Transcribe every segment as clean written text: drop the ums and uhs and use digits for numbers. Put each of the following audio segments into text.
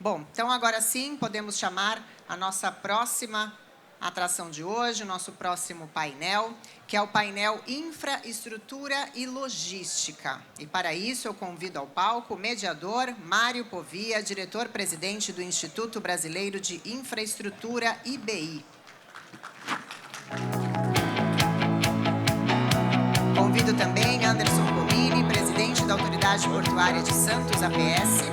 Bom, então agora sim podemos chamar a nossa próxima atração de hoje, o nosso próximo painel, que é o painel Infraestrutura e Logística. E para isso eu convido ao palco o mediador Mário Povia, diretor-presidente do Instituto Brasileiro de Infraestrutura, IBI. Convido também Anderson Comini, presidente da Autoridade Portuária de Santos, APS.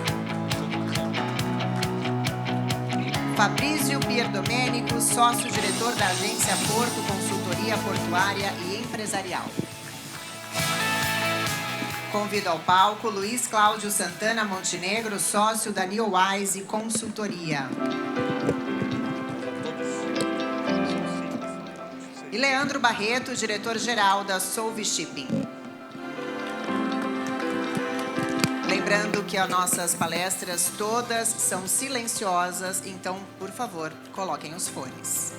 Fabrício Pierdomênico, sócio-diretor da agência Porto Consultoria Portuária e Empresarial. Convido ao palco Luiz Cláudio Santana Montenegro, sócio da Neowise Consultoria. E Leandro Barreto, diretor-geral da Solve Shipping. Lembrando que as nossas palestras todas são silenciosas, então, por favor, coloquem os fones.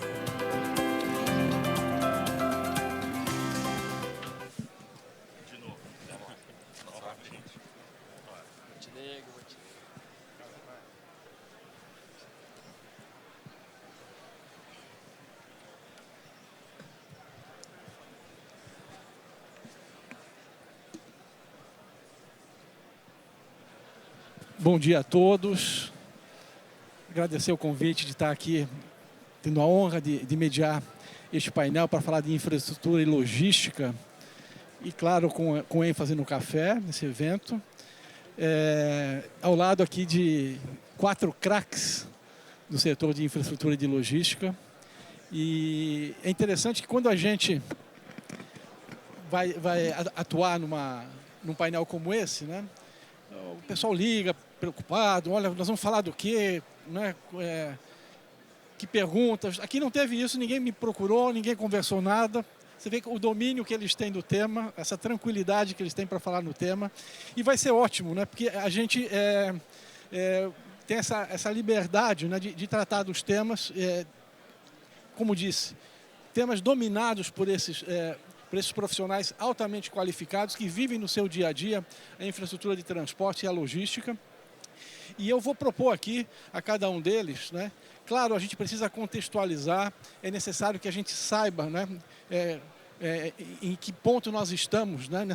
De novo. Bom dia a todos. Agradecer o convite de estar aqui, tendo a honra de mediar este painel para falar de infraestrutura e logística. E, claro, com ênfase no café, nesse evento. Ao lado aqui de 4 craques do setor de infraestrutura e de logística. E é interessante que quando a gente vai atuar num painel como esse, né, o pessoal liga preocupado, olha, nós vamos falar do quê? Né? Que perguntas? Aqui não teve isso, ninguém me procurou, ninguém conversou nada. Você vê o domínio que eles têm do tema, essa tranquilidade que eles têm para falar no tema. E vai ser ótimo, né? Porque a gente tem essa liberdade, né, de tratar dos temas, como disse, temas dominados por esses profissionais altamente qualificados que vivem no seu dia a dia a infraestrutura de transporte e a logística. E eu vou propor aqui a cada um deles, né? Claro, a gente precisa contextualizar, é necessário que a gente saiba, né, em que ponto nós estamos, né,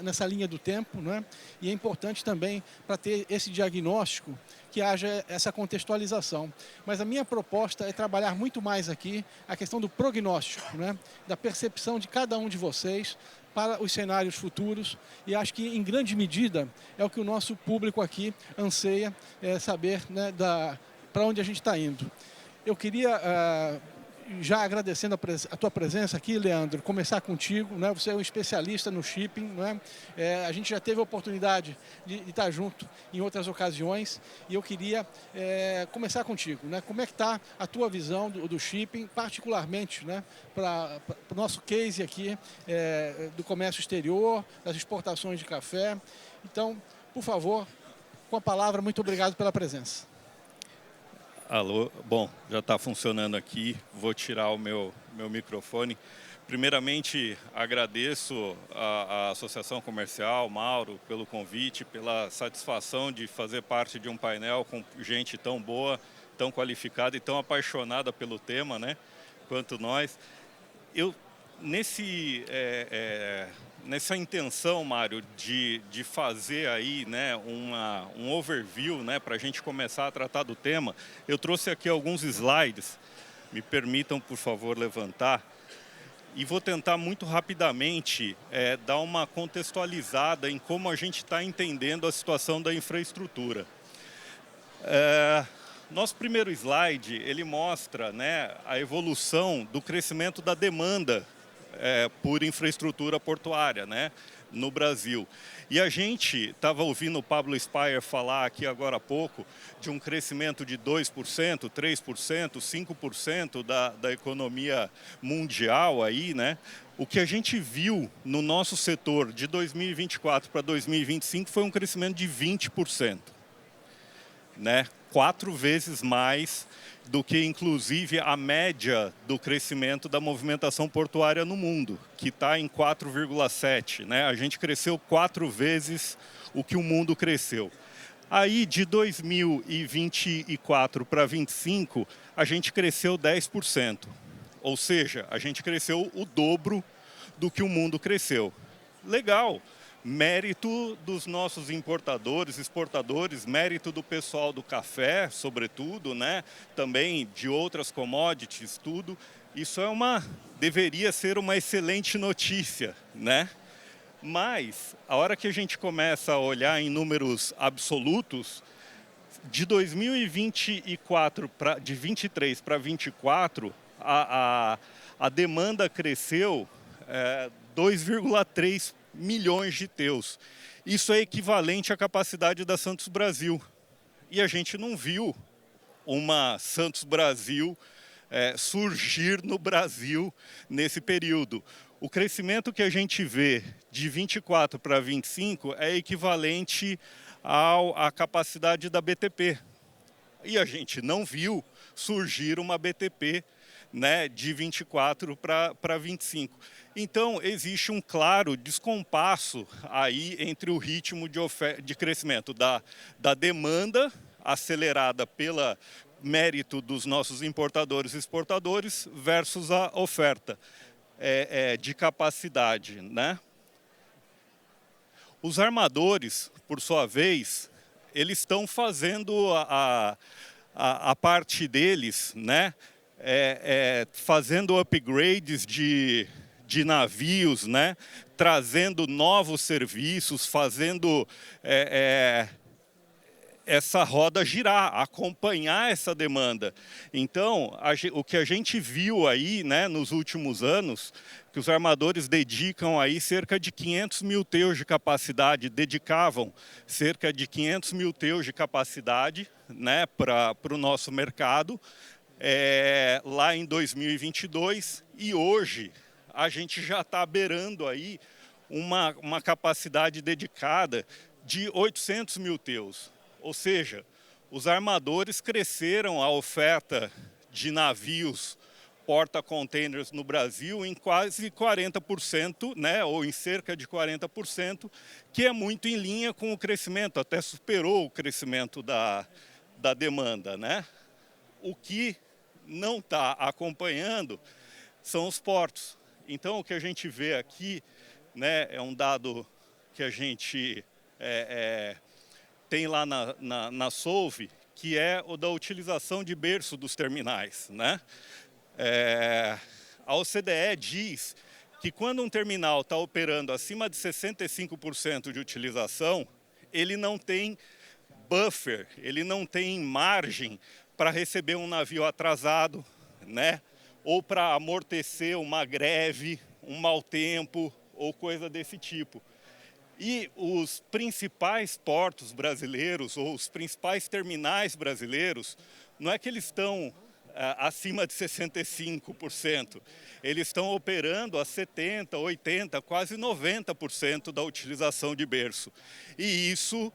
nessa linha do tempo, né? E é importante também, para ter esse diagnóstico, que haja essa contextualização. Mas a minha proposta é trabalhar muito mais aqui a questão do prognóstico, né, da percepção de cada um de vocês para os cenários futuros, e acho que, em grande medida, é o que o nosso público aqui anseia saber, né, para onde a gente está indo. Eu queria, já agradecendo a tua presença aqui, Leandro, começar contigo, né? Você é um especialista no shipping, né? A gente já teve a oportunidade de estar junto em outras ocasiões, e eu queria começar contigo, né? Como é que está a tua visão do shipping, particularmente, né, para o nosso case aqui do comércio exterior, das exportações de café. Então, por favor, com a palavra, muito obrigado pela presença. Alô, bom, já está funcionando aqui, vou tirar o meu microfone. Primeiramente, agradeço à Associação Comercial, Mauro, pelo convite, pela satisfação de fazer parte de um painel com gente tão boa, tão qualificada e tão apaixonada pelo tema, né, quanto nós. Eu, nessa intenção, Mário, de fazer aí, né, um overview, né, para a gente começar a tratar do tema, eu trouxe aqui alguns slides, me permitam, por favor, levantar, e vou tentar muito rapidamente dar uma contextualizada em como a gente está entendendo a situação da infraestrutura. Nosso primeiro slide, ele mostra, né, a evolução do crescimento da demanda por infraestrutura portuária, né, no Brasil. E a gente estava ouvindo o Pablo Spyer falar aqui agora há pouco de um crescimento de 2%, 3%, 5% da economia mundial aí, né? O que a gente viu no nosso setor de 2024 para 2025 foi um crescimento de 20%. Né? 4 vezes mais do que, inclusive, a média do crescimento da movimentação portuária no mundo, que está em 4,7. Né? A gente cresceu 4 vezes o que o mundo cresceu. Aí, de 2024 para 25, a gente cresceu 10%. Ou seja, a gente cresceu o dobro do que o mundo cresceu. Legal. Mérito dos nossos importadores, exportadores, mérito do pessoal do café, sobretudo, né? Também de outras commodities, tudo. Isso deveria ser uma excelente notícia, né? Mas, a hora que a gente começa a olhar em números absolutos, de 2024 de 23 para 24, a demanda cresceu 2,3 milhões de teus. Isso é equivalente à capacidade da Santos Brasil. E a gente não viu uma Santos Brasil surgir no Brasil nesse período. O crescimento que a gente vê de 24 para 25 é equivalente à capacidade da BTP. E a gente não viu surgir uma BTP, né, de 24 para 25. Então, existe um claro descompasso aí entre o ritmo de crescimento da demanda acelerada pelo mérito dos nossos importadores e exportadores versus a oferta de capacidade, né? Os armadores, por sua vez, eles estão fazendo a parte deles, né? Fazendo upgrades de navios, né? Trazendo novos serviços, fazendo essa roda girar, acompanhar essa demanda. Então, o que a gente viu aí, né, nos últimos anos, que os armadores dedicam aí cerca de 500 mil teus de capacidade, dedicavam cerca de 500 mil teus de capacidade, né, para o nosso mercado, lá em 2022, e hoje a gente já está beirando aí uma capacidade dedicada de 800 mil teus. Ou seja, os armadores cresceram a oferta de navios porta-containers no Brasil em quase 40%, né, ou em cerca de 40%, que é muito em linha com o crescimento, até superou o crescimento da demanda, né? O que não está acompanhando são os portos. Então, o que a gente vê aqui, né, é um dado que a gente tem lá na Solve, que é o da utilização de berço dos terminais, né? A OCDE diz que quando um terminal está operando acima de 65% de utilização, ele não tem buffer, ele não tem margem para receber um navio atrasado, né? Ou para amortecer uma greve, um mau tempo ou coisa desse tipo. E os principais portos brasileiros, ou os principais terminais brasileiros, não é que eles estão acima de 65%. Eles estão operando a 70%, 80%, quase 90% da utilização de berço. E isso,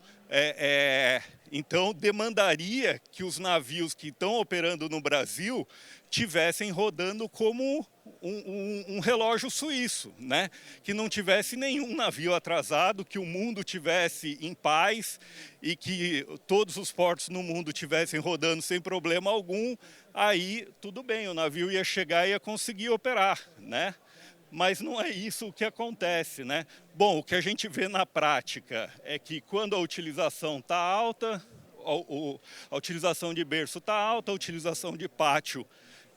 então, demandaria que os navios que estão operando no Brasil tivessem rodando como um relógio suíço, né? Que não tivesse nenhum navio atrasado, que o mundo tivesse em paz e que todos os portos no mundo tivessem rodando sem problema algum, aí tudo bem, o navio ia chegar e ia conseguir operar, né? Mas não é isso o que acontece, né? Bom, o que a gente vê na prática é que quando a utilização está alta, a utilização de berço está alta, a utilização de pátio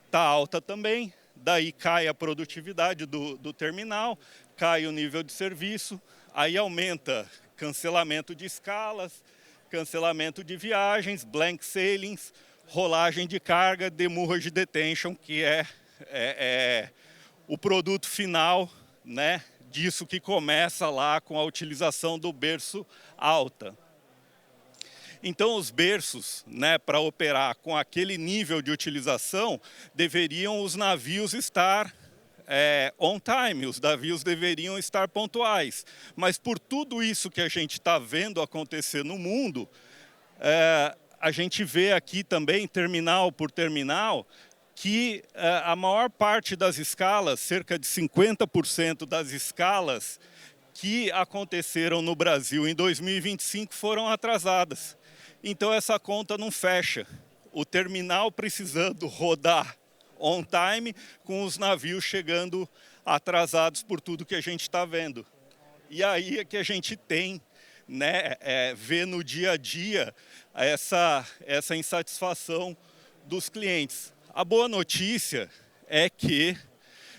está alta também, daí cai a produtividade do terminal, cai o nível de serviço, aí aumenta cancelamento de escalas, cancelamento de viagens, blank sailings, rolagem de carga, demurrage detention, que é o produto final, né, disso que começa lá com a utilização do berço alta. Então, os berços, né, para operar com aquele nível de utilização, deveriam os navios estar on time, os navios deveriam estar pontuais. Mas por tudo isso que a gente está vendo acontecer no mundo, a gente vê aqui também, terminal por terminal, que a maior parte das escalas, cerca de 50% das escalas que aconteceram no Brasil em 2025 foram atrasadas. Então essa conta não fecha. O terminal precisando rodar on time, com os navios chegando atrasados por tudo que a gente está vendo. E aí é que a gente tem, né, vê no dia a dia essa insatisfação dos clientes. A boa notícia é que,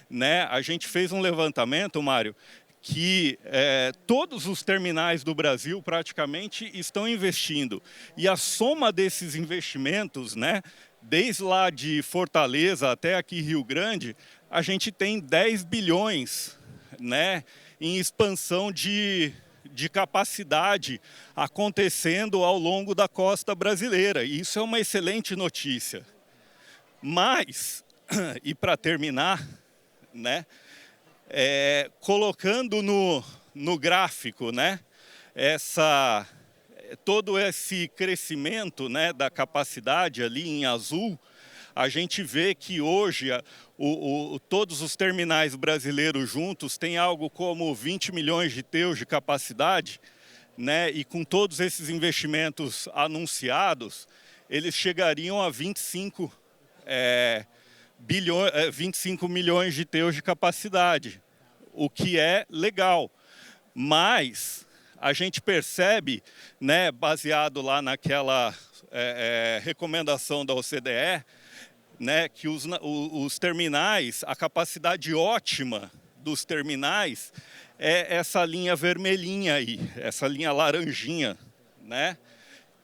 né, a gente fez um levantamento, Mário, que todos os terminais do Brasil praticamente estão investindo. E a soma desses investimentos, né, desde lá de Fortaleza até aqui Rio Grande, a gente tem 10 bilhões, né, em expansão de capacidade acontecendo ao longo da costa brasileira. E isso é uma excelente notícia. Mas, e para terminar, né, colocando no gráfico, né, todo esse crescimento, né, da capacidade ali em azul, a gente vê que hoje todos os terminais brasileiros juntos têm algo como 20 milhões de TEUs de capacidade, né, e com todos esses investimentos anunciados, eles chegariam a 25 milhões de TEUs de capacidade, o que é legal. Mas a gente percebe, né, baseado lá naquela recomendação da OCDE, né, que os terminais, a capacidade ótima dos terminais é essa linha vermelhinha aí, essa linha laranjinha, né,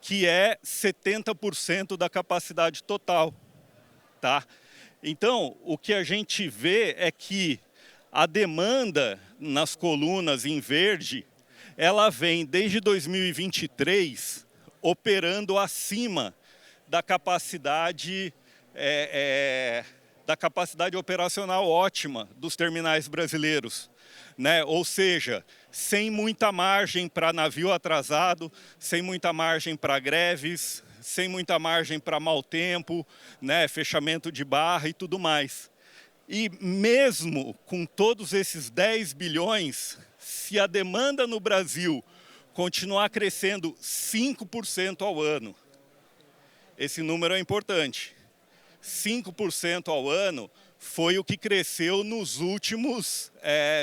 que é 70% da capacidade total. Tá? Então, o que a gente vê é que a demanda nas colunas em verde, ela vem desde 2023 operando acima da capacidade operacional ótima dos terminais brasileiros, né? Ou seja, sem muita margem para navio atrasado, sem muita margem para greves, sem muita margem para mau tempo, né, fechamento de barra e tudo mais. E mesmo com todos esses 10 bilhões, se a demanda no Brasil continuar crescendo 5% ao ano, esse número é importante, 5% ao ano foi o que cresceu nos últimos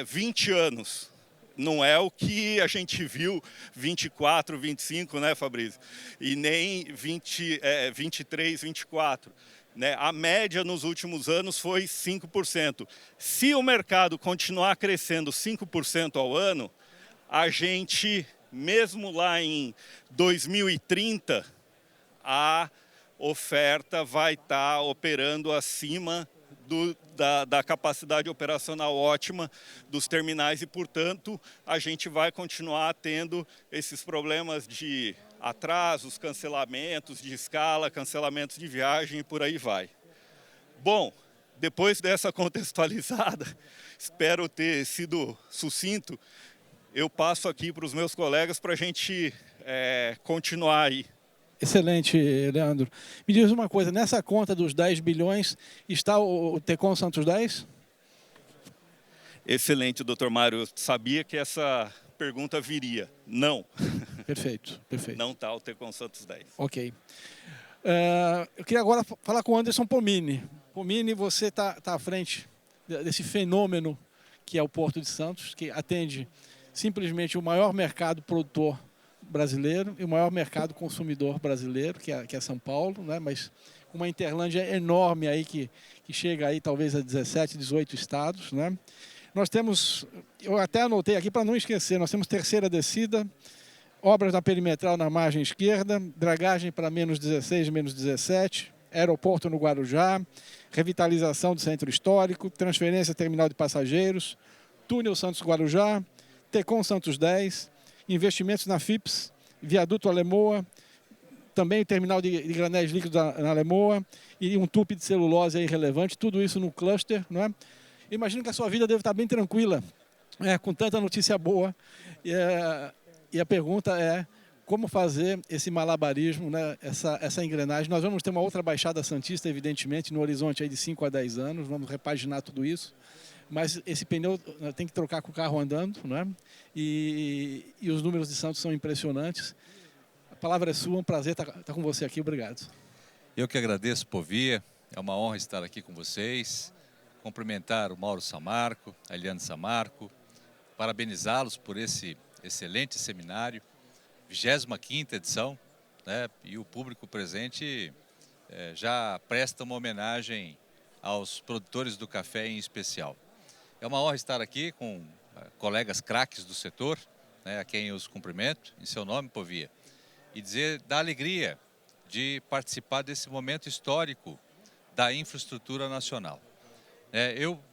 20 anos. Não é o que a gente viu 24, 25, né, Fabrício? E nem 23, 24. Né? A média nos últimos anos foi 5%. Se o mercado continuar crescendo 5% ao ano, a gente, mesmo lá em 2030, a oferta vai estar operando acima da capacidade operacional ótima dos terminais e, portanto, a gente vai continuar tendo esses problemas de atrasos, cancelamentos de escala, cancelamentos de viagem e por aí vai. Bom, depois dessa contextualizada, espero ter sido sucinto, eu passo aqui para os meus colegas para a gente continuar aí. Excelente, Leandro. Me diz uma coisa, nessa conta dos 10 bilhões, está o Tecon Santos 10? Excelente, doutor Mário. Eu sabia que essa pergunta viria. Não. Perfeito, perfeito. Não está o Tecon Santos 10. Ok. Eu queria agora falar com o Anderson Pomini. Pomini, você está à frente desse fenômeno que é o Porto de Santos, que atende simplesmente o maior mercado produtor brasileiro e o maior mercado consumidor brasileiro, que é São Paulo, né? Mas uma Interlândia enorme aí que chega aí talvez a 17, 18 estados, né? Nós temos, eu até anotei aqui para não esquecer, nós temos terceira descida, obras na perimetral na margem esquerda, dragagem para menos 16, menos 17, aeroporto no Guarujá, revitalização do centro histórico, transferência terminal de passageiros, túnel Santos Guarujá, Tecon Santos 10, investimentos na FIPS, viaduto Alemoa, também o terminal de granéis líquidos na Alemoa e um tupi de celulose aí relevante, tudo isso no cluster, não é? Imagino que a sua vida deve estar bem tranquila, com tanta notícia boa. E a pergunta é como fazer esse malabarismo, né? essa engrenagem. Nós vamos ter uma outra Baixada Santista, evidentemente, no horizonte aí de 5 a 10 anos, vamos repaginar tudo isso. Mas esse pneu tem que trocar com o carro andando, né? E os números de Santos são impressionantes. A palavra é sua, um prazer estar com você aqui, obrigado. Eu que agradeço, Povia, é uma honra estar aqui com vocês, cumprimentar o Mauro Samarco, a Eliane Samarco, parabenizá-los por esse excelente seminário, 25ª edição, né? E o público presente já presta uma homenagem aos produtores do café em especial. É uma honra estar aqui com colegas craques do setor, né, a quem eu os cumprimento, em seu nome, Povia, e dizer da alegria de participar desse momento histórico da infraestrutura nacional. Eu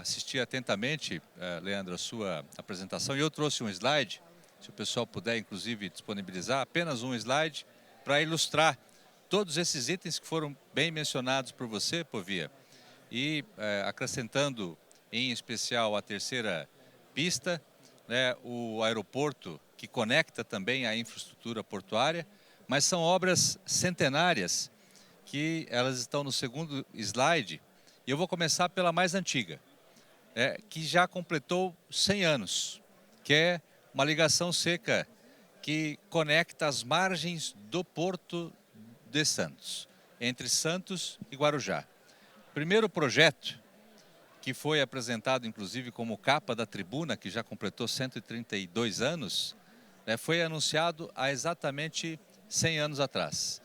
assisti atentamente, Leandro, a sua apresentação, e eu trouxe um slide, se o pessoal puder, inclusive, disponibilizar, apenas um slide, para ilustrar todos esses itens que foram bem mencionados por você, Povia, e acrescentando, em especial, a terceira pista, né, o aeroporto que conecta também a infraestrutura portuária, mas são obras centenárias que elas estão no segundo slide, e eu vou começar pela mais antiga, que já completou 100 anos, que é uma ligação seca que conecta as margens do Porto de Santos, entre Santos e Guarujá. O primeiro projeto, que foi apresentado inclusive como capa da tribuna, que já completou 132 anos, foi anunciado há exatamente 100 anos atrás.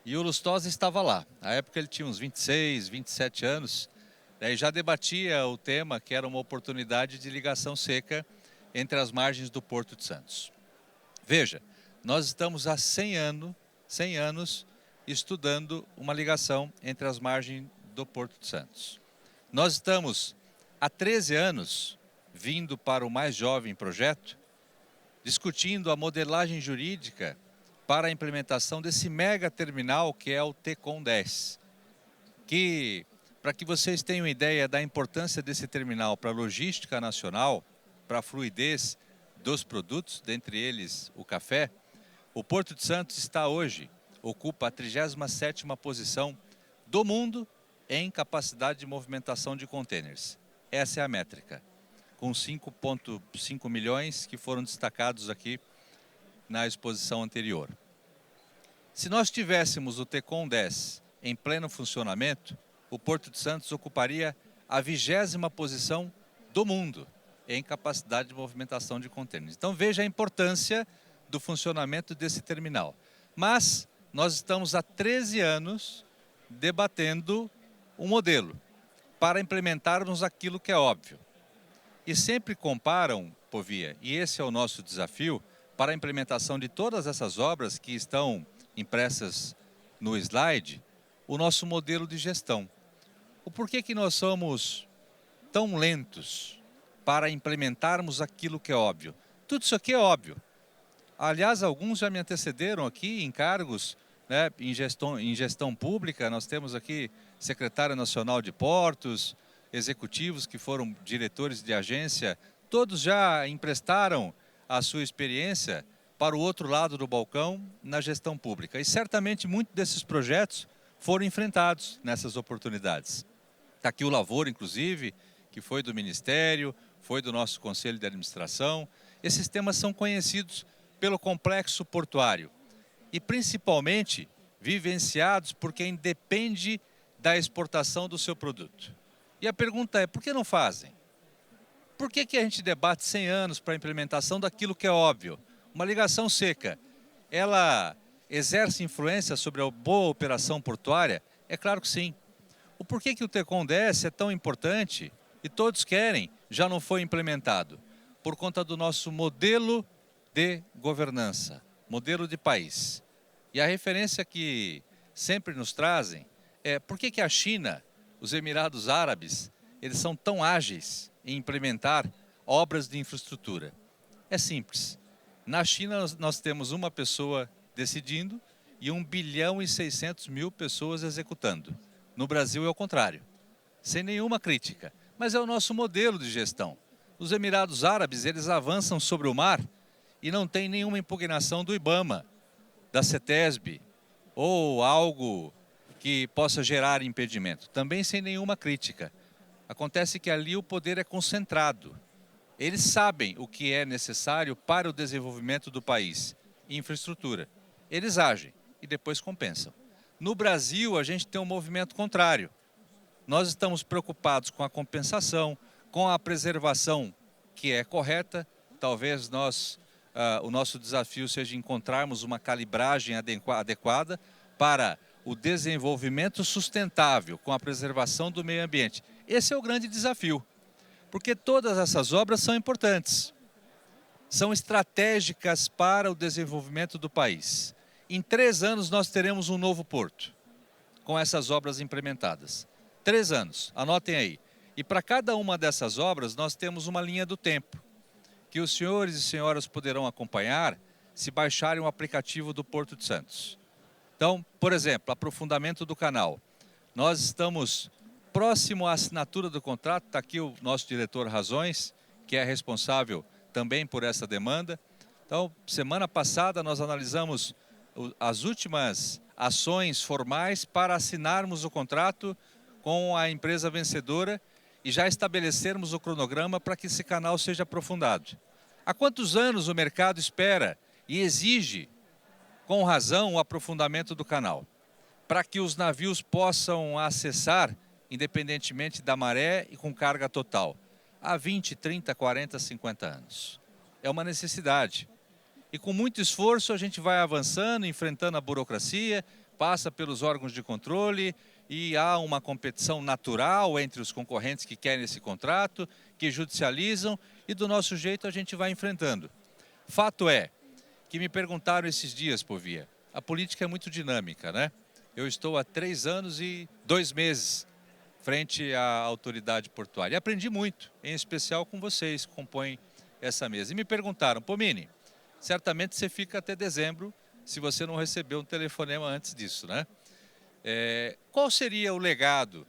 E o Lustosa estava lá. Na época ele tinha uns 26, 27 anos, e já debatia o tema que era uma oportunidade de ligação seca entre as margens do Porto de Santos. Veja, nós estamos há 100 anos estudando uma ligação entre as margens do Porto de Santos. Nós estamos há 13 anos vindo para o mais jovem projeto, discutindo a modelagem jurídica para a implementação desse mega terminal que é o TECOM 10, que, para que vocês tenham ideia da importância desse terminal para a logística nacional, para a fluidez dos produtos, dentre eles o café, o Porto de Santos está hoje, ocupa a 37ª posição do mundo em capacidade de movimentação de contêineres. Essa é a métrica, com 5,5 milhões que foram destacados aqui na exposição anterior. Se nós tivéssemos o TECOM 10 em pleno funcionamento, o Porto de Santos ocuparia a 20ª posição do mundo em capacidade de movimentação de contêineres. Então veja a importância do funcionamento desse terminal. Mas nós estamos há 13 anos debatendo um modelo para implementarmos aquilo que é óbvio. E sempre comparam, Povia, e esse é o nosso desafio, para a implementação de todas essas obras que estão impressas no slide, o nosso modelo de gestão. O porquê que nós somos tão lentos para implementarmos aquilo que é óbvio? Tudo isso aqui é óbvio. Aliás, alguns já me antecederam aqui em cargos, né, em gestão pública. Nós temos aqui secretário nacional de portos, executivos que foram diretores de agência, todos já emprestaram a sua experiência para o outro lado do balcão na gestão pública. E certamente muitos desses projetos foram enfrentados nessas oportunidades. Está aqui o Lavoro, inclusive, que foi do Ministério, foi do nosso Conselho de Administração. Esses temas são conhecidos pelo complexo portuário e principalmente vivenciados por quem depende da exportação do seu produto. E a pergunta é, por que não fazem? Por que a gente debate 100 anos para a implementação daquilo que é óbvio? Uma ligação seca, ela exerce influência sobre a boa operação portuária? É claro que sim. O porquê que o TECOM 10 é tão importante e todos querem, já não foi implementado? Por conta do nosso modelo de governança, modelo de país. E a referência que sempre nos trazem é por que a China, os Emirados Árabes, eles são tão ágeis em implementar obras de infraestrutura. É simples. Na China nós temos uma pessoa decidindo e 1.600.000.000 pessoas executando. No Brasil é o contrário, sem nenhuma crítica. Mas é o nosso modelo de gestão. Os Emirados Árabes, eles avançam sobre o mar e não tem nenhuma impugnação do IBAMA, da CETESB, ou algo que possa gerar impedimento. Também sem nenhuma crítica. Acontece que ali o poder é concentrado. Eles sabem o que é necessário para o desenvolvimento do país. Infraestrutura. eles agem e depois compensam. No Brasil, a gente tem um movimento contrário. Nós estamos preocupados com a compensação, com a preservação que é correta. Talvez o nosso desafio seja encontrarmos uma calibragem adequada para o desenvolvimento sustentável com a preservação do meio ambiente. Esse é o grande desafio, porque todas essas obras são importantes, são estratégicas para o desenvolvimento do país. Em 3 anos nós teremos um novo porto, com essas obras implementadas. 3 anos, anotem aí. E para cada uma dessas obras nós temos uma linha do tempo, que os senhores e senhoras poderão acompanhar se baixarem o aplicativo do Porto de Santos. Então, por exemplo, aprofundamento do canal. Nós estamos próximo à assinatura do contrato, está aqui o nosso diretor Razões, que é responsável também por essa demanda. Então, semana passada nós analisamos as últimas ações formais para assinarmos o contrato com a empresa vencedora e já estabelecermos o cronograma para que esse canal seja aprofundado. Há quantos anos o mercado espera e exige, com razão, o aprofundamento do canal? Para que os navios possam acessar, independentemente da maré e com carga total. Há 20, 30, 40, 50 anos. É uma necessidade. E com muito esforço a gente vai avançando, enfrentando a burocracia, passa pelos órgãos de controle e há uma competição natural entre os concorrentes que querem esse contrato, que judicializam e do nosso jeito a gente vai enfrentando. Fato é que me perguntaram esses dias, Povia, a política é muito dinâmica, né? Eu estou há 3 anos e 2 meses frente à autoridade portuária. E aprendi muito, em especial com vocês que compõem essa mesa. E me perguntaram, Pomini, certamente você fica até dezembro se você não recebeu um telefonema antes disso, né? Qual seria o legado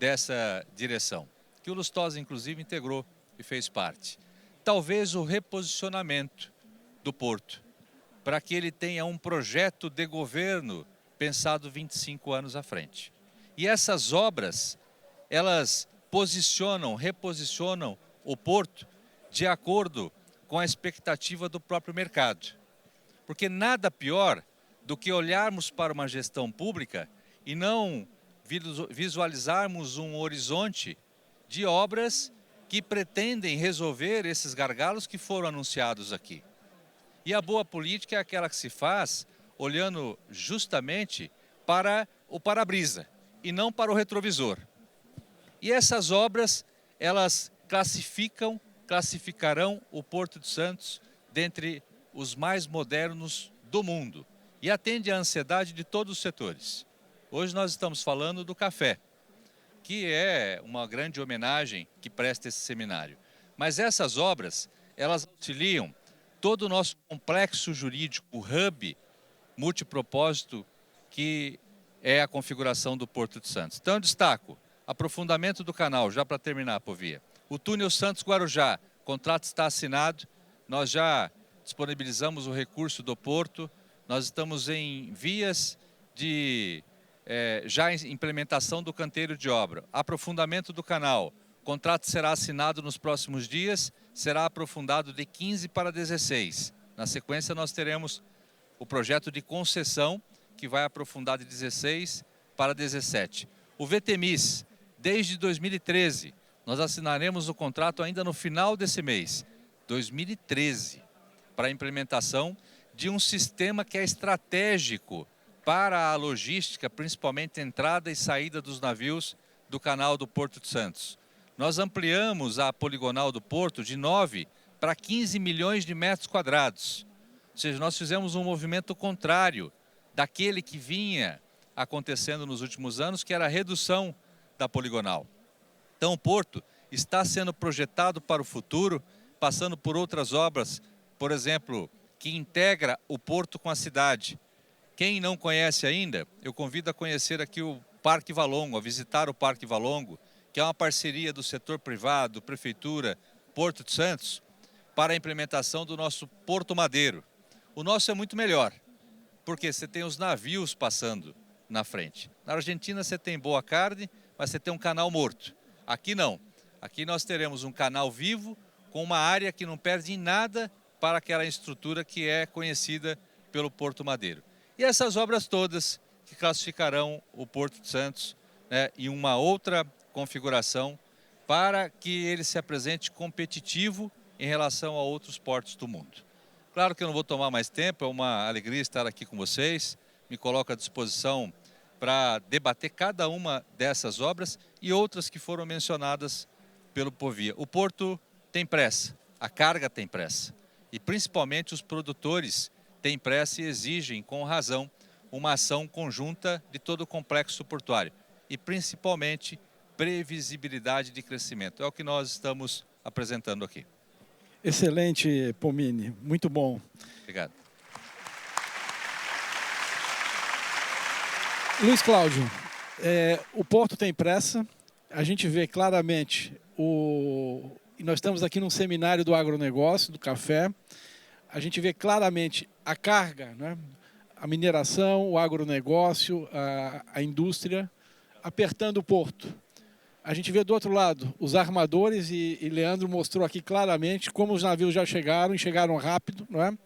dessa direção? Que o Lustosa, inclusive, integrou e fez parte. Talvez o reposicionamento do porto, para que ele tenha um projeto de governo pensado 25 anos à frente. E essas obras, elas reposicionam o porto de acordo com a expectativa do próprio mercado. Porque nada pior do que olharmos para uma gestão pública e não visualizarmos um horizonte de obras que pretendem resolver esses gargalos que foram anunciados aqui. E a boa política é aquela que se faz olhando justamente para o para-brisa e não para o retrovisor. E essas obras, elas classificarão o Porto de Santos dentre os mais modernos do mundo e atende à ansiedade de todos os setores. Hoje nós estamos falando do café, que é uma grande homenagem que presta esse seminário. Mas essas obras, elas auxiliam todo o nosso complexo jurídico, o hub multipropósito que é a configuração do Porto de Santos. Então eu destaco aprofundamento do canal, já para terminar, Povia. O túnel Santos-Guarujá, o contrato está assinado, nós já disponibilizamos o recurso do Porto, nós estamos em vias de já em implementação do canteiro de obra. Aprofundamento do canal, o contrato será assinado nos próximos dias, será aprofundado de 15 para 16. Na sequência nós teremos o projeto de concessão, que vai aprofundar de 16 para 17. O VTMIS, desde 2013, nós assinaremos o contrato ainda no final desse mês, 2013, para a implementação de um sistema que é estratégico para a logística, principalmente entrada e saída dos navios do canal do Porto de Santos. Nós ampliamos a poligonal do Porto de 9 para 15 milhões de metros quadrados. Ou seja, nós fizemos um movimento contrário daquele que vinha acontecendo nos últimos anos, que era a redução da poligonal. Então o Porto está sendo projetado para o futuro, passando por outras obras, por exemplo, que integra o Porto com a cidade. Quem não conhece ainda, eu convido a conhecer aqui o Parque Valongo, a visitar o Parque Valongo, que é uma parceria do setor privado, Prefeitura, Porto de Santos, para a implementação do nosso Porto Madeiro. O nosso é muito melhor, porque você tem os navios passando na frente. Na Argentina você tem boa carne, mas você tem um canal morto. Aqui não. Aqui nós teremos um canal vivo, com uma área que não perde em nada para aquela estrutura que é conhecida pelo Porto Madeiro. E essas obras todas que classificarão o Porto de Santos, né, em uma outra configuração para que ele se apresente competitivo em relação a outros portos do mundo. Claro que eu não vou tomar mais tempo, é uma alegria estar aqui com vocês, me coloco à disposição para debater cada uma dessas obras e outras que foram mencionadas pelo Povia. O Porto tem pressa, a carga tem pressa e principalmente os produtores têm pressa e exigem, com razão, uma ação conjunta de todo o complexo portuário e principalmente previsibilidade de crescimento. É o que nós estamos apresentando aqui. Excelente, Pomini, muito bom. Obrigado. Luiz Cláudio, o Porto tem pressa, a gente vê claramente, e nós estamos aqui num seminário do agronegócio, do café, a gente vê claramente a carga, né? A mineração, o agronegócio, a indústria, apertando o Porto. A gente vê do outro lado os armadores, e Leandro mostrou aqui claramente como os navios já chegaram, e chegaram rápido, não é?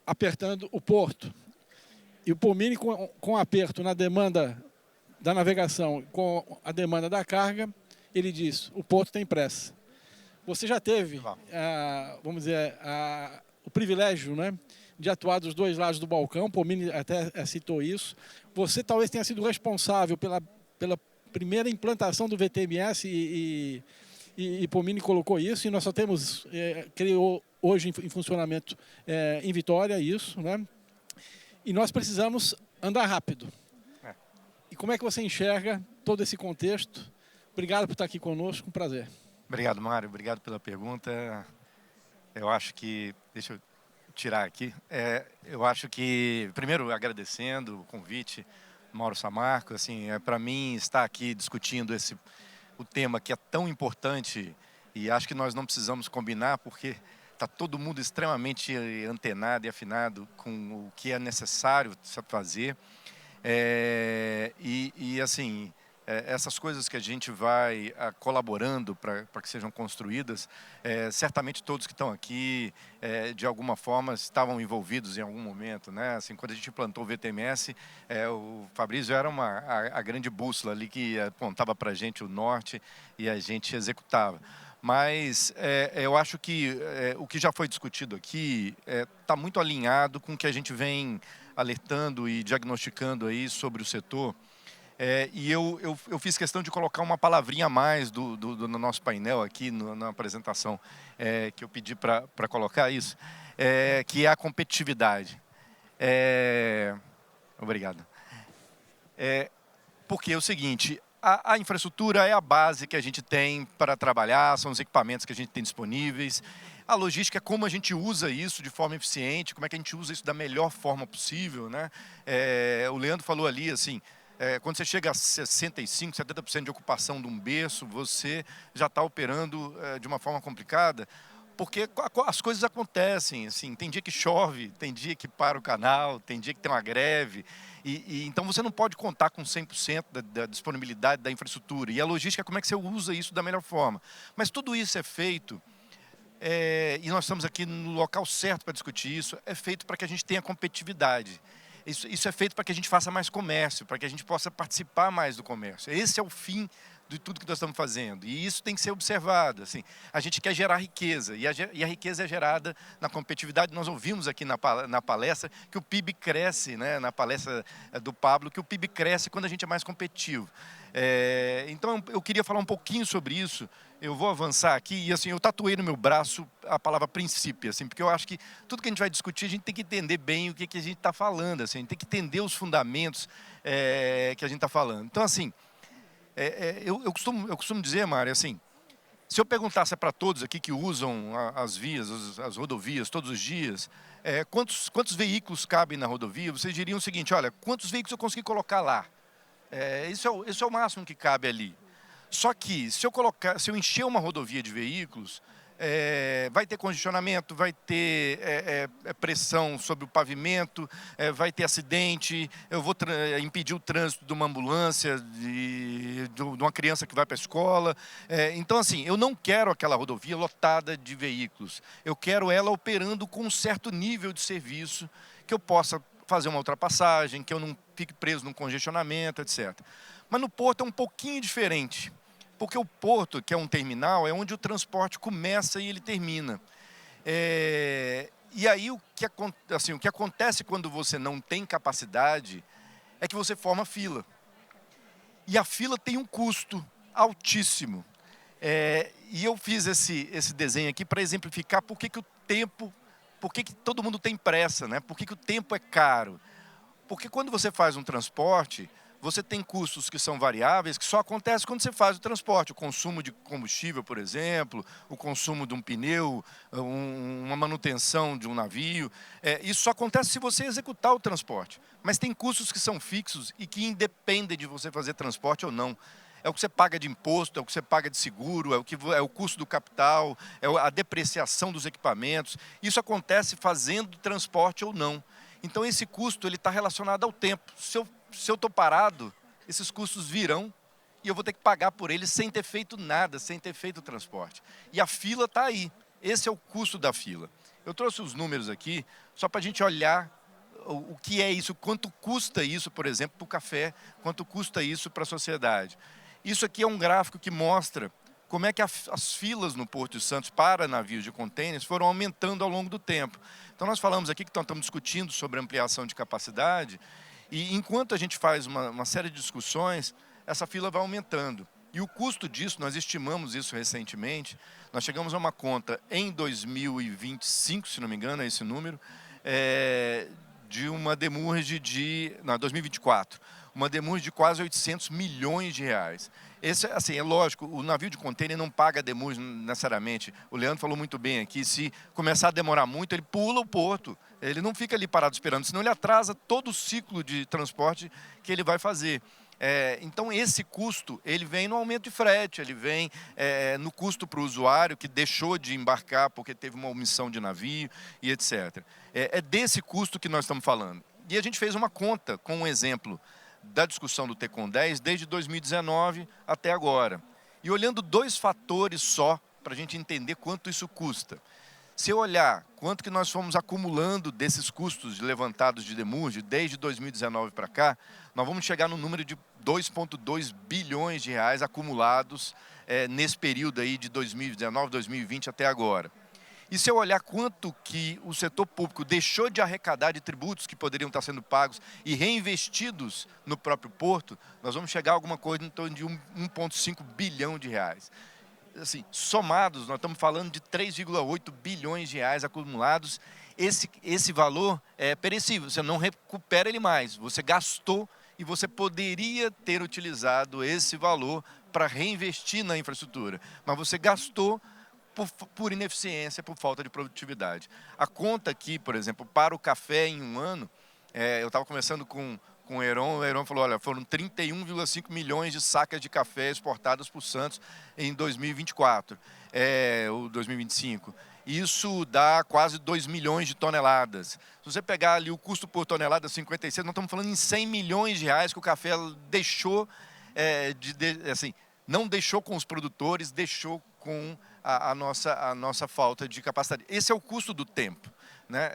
Apertando o Porto. E o Pomini, com aperto na demanda da navegação, com a demanda da carga, ele diz, o Porto tem pressa. Você já teve, vamos dizer, o privilégio, né, de atuar dos dois lados do balcão, o Pomini até citou isso. Você talvez tenha sido responsável pela primeira implantação do VTMS e Pomini colocou isso, e nós só temos, criou hoje em funcionamento em Vitória isso, né? E nós precisamos andar rápido. E como é que você enxerga todo esse contexto? Obrigado por estar aqui conosco, um prazer. Obrigado, Mário. Obrigado pela pergunta. Eu acho que... Deixa eu tirar aqui. Eu acho que, primeiro, agradecendo o convite, Mauro Samarco, assim, para mim estar aqui discutindo o tema que é tão importante, e acho que nós não precisamos combinar, porque está todo mundo extremamente antenado e afinado com o que é necessário fazer. Assim, essas coisas que a gente vai colaborando para que sejam construídas, certamente todos que estão aqui, de alguma forma, estavam envolvidos em algum momento, né? Assim, quando a gente implantou o VTMS, o Fabrício era a grande bússola ali que apontava para a gente o norte e a gente executava. Mas eu acho que o que já foi discutido aqui está muito alinhado com o que a gente vem alertando e diagnosticando aí sobre o setor. E eu fiz questão de colocar uma palavrinha a mais no nosso painel aqui, na apresentação, que eu pedi para colocar isso, que é a competitividade. Obrigado. Porque é o seguinte... A infraestrutura é a base que a gente tem para trabalhar, são os equipamentos que a gente tem disponíveis. A logística é como a gente usa isso de forma eficiente, como é que a gente usa isso da melhor forma possível, né? O Leandro falou ali, assim, quando você chega a 65%, 70% de ocupação de um berço, você já está operando de uma forma complicada, porque as coisas acontecem, assim, tem dia que chove, tem dia que para o canal, tem dia que tem uma greve, então você não pode contar com 100% da disponibilidade da infraestrutura. E a logística é como é que você usa isso da melhor forma. Mas tudo isso é feito, e nós estamos aqui no local certo para discutir isso, é feito para que a gente tenha competitividade. Isso é feito para que a gente faça mais comércio, para que a gente possa participar mais do comércio. Esse é o fim de tudo que nós estamos fazendo. E isso tem que ser observado. Assim, a gente quer gerar riqueza, e a riqueza é gerada na competitividade. Nós ouvimos aqui na palestra que o PIB cresce, né, na palestra do Pablo, que o PIB cresce quando a gente é mais competitivo. Então, eu queria falar um pouquinho sobre isso. Eu vou avançar aqui, e assim, eu tatuei no meu braço a palavra princípio, assim, porque eu acho que tudo que a gente vai discutir, a gente tem que entender bem o que a gente está falando, assim, a gente tem que entender os fundamentos que a gente está falando. Então, assim, eu costumo dizer, Mário, assim, se eu perguntasse para todos aqui que usam as vias, as rodovias todos os dias, quantos veículos cabem na rodovia, vocês diriam o seguinte: olha, quantos veículos eu consegui colocar lá? Isso é o máximo que cabe ali. Só que, se eu encher uma rodovia de veículos, vai ter congestionamento, vai ter pressão sobre o pavimento, vai ter acidente, eu vou impedir o trânsito de uma ambulância, de uma criança que vai para a escola. Então, assim, eu não quero aquela rodovia lotada de veículos. Eu quero ela operando com um certo nível de serviço que eu possa fazer uma ultrapassagem, que eu não fique preso num congestionamento, etc. Mas no porto é um pouquinho diferente, porque o porto, que é um terminal, é onde o transporte começa e ele termina. E aí o que acontece quando você não tem capacidade é que você forma fila. E a fila tem um custo altíssimo. E eu fiz esse desenho aqui para exemplificar por que todo mundo tem pressa, né? Por que o tempo é caro. Porque quando você faz um transporte, você tem custos que são variáveis, que só acontecem quando você faz o transporte. O consumo de combustível, por exemplo, o consumo de um pneu, uma manutenção de um navio. Isso só acontece se você executar o transporte. Mas tem custos que são fixos e que independem de você fazer transporte ou não. É o que você paga de imposto, é o que você paga de seguro, é o custo do capital, é a depreciação dos equipamentos. Isso acontece fazendo transporte ou não. Então, esse custo está relacionado ao tempo. Se eu estou parado, esses custos virão e eu vou ter que pagar por eles sem ter feito nada, sem ter feito o transporte. E a fila está aí. Esse é o custo da fila. Eu trouxe os números aqui só para a gente olhar o que é isso, quanto custa isso, por exemplo, para o café, quanto custa isso para a sociedade. Isso aqui é um gráfico que mostra como é que as filas no Porto de Santos para navios de contêineres foram aumentando ao longo do tempo. Então, nós falamos aqui que estamos discutindo sobre ampliação de capacidade e, enquanto a gente faz uma série de discussões, essa fila vai aumentando. E o custo disso, nós estimamos isso recentemente, nós chegamos a uma conta em 2025, se não me engano, é esse número, de uma demurge de... Não, 2024. Uma demurge de quase 800 milhões de reais. É lógico, o navio de contêiner não paga demurge necessariamente. O Leandro falou muito bem aqui, se começar a demorar muito, ele pula o porto. Ele não fica ali parado esperando, senão ele atrasa todo o ciclo de transporte que ele vai fazer. Então, esse custo, ele vem no aumento de frete, ele vem no custo para o usuário que deixou de embarcar porque teve uma omissão de navio e etc. É desse custo que nós estamos falando. E a gente fez uma conta com um exemplo da discussão do TECOM 10 desde 2019 até agora. E olhando dois fatores só, para a gente entender quanto isso custa. Se eu olhar quanto que nós fomos acumulando desses custos levantados de demurge desde 2019 para cá, nós vamos chegar no número de 2,2 bilhões de reais acumulados nesse período aí de 2019, 2020 até agora. E se eu olhar quanto que o setor público deixou de arrecadar de tributos que poderiam estar sendo pagos e reinvestidos no próprio porto, nós vamos chegar a alguma coisa em torno de 1,5 bilhão de reais. Assim, somados, nós estamos falando de 3,8 bilhões de reais acumulados. Esse valor é perecível, você não recupera ele mais. Você gastou e você poderia ter utilizado esse valor para reinvestir na infraestrutura. Mas você gastou por ineficiência, por falta de produtividade. A conta aqui, por exemplo, para o café em um ano, eu estava conversando com o Heron falou, olha, foram 31,5 milhões de sacas de café exportadas por Santos em 2024, ou 2025. Isso dá quase 2 milhões de toneladas. Se você pegar ali o custo por tonelada, 56, nós estamos falando em 100 milhões de reais que o café deixou, não deixou com os produtores, deixou com a nossa falta de capacidade. Esse é o custo do tempo, né?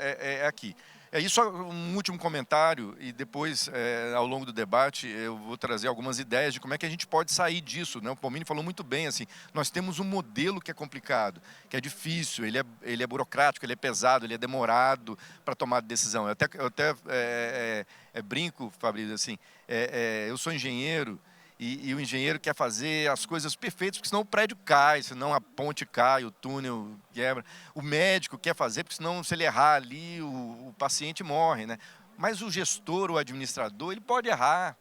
Aqui. E só um último comentário, e depois, ao longo do debate, eu vou trazer algumas ideias de como é que a gente pode sair disso, né? O Pomini falou muito bem, assim, nós temos um modelo que é complicado, que é difícil, ele é burocrático, ele é pesado, ele é demorado para tomar decisão. Eu até brinco, Fabrício, assim, eu sou engenheiro, e o engenheiro quer fazer as coisas perfeitas, porque senão o prédio cai, senão a ponte cai, o túnel quebra. O médico quer fazer, porque senão, se ele errar ali, o paciente morre, né? Mas o gestor, o administrador, ele pode errar.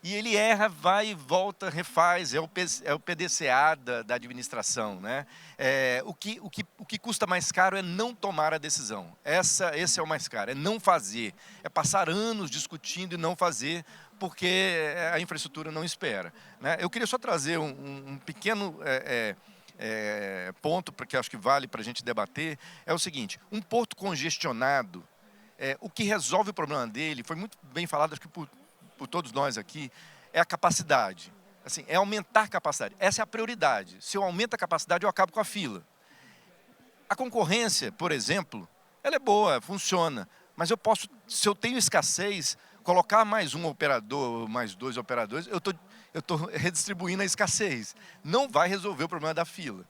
E ele erra, vai e volta, refaz. É o PDCA da administração, né? O que custa mais caro é não tomar a decisão. Esse é o mais caro, é não fazer. É passar anos discutindo e não fazer, porque a infraestrutura não espera, né? Eu queria só trazer um pequeno ponto, porque acho que vale para a gente debater, é o seguinte: um porto congestionado, o que resolve o problema dele, foi muito bem falado, acho que por todos nós aqui, é a capacidade. Assim, é aumentar a capacidade. Essa é a prioridade. Se eu aumento a capacidade, eu acabo com a fila. A concorrência, por exemplo, ela é boa, funciona, Mas eu posso, se eu tenho escassez, colocar mais um operador, mais 2 operadores, eu estou redistribuindo a escassez. Não vai resolver o problema da fila.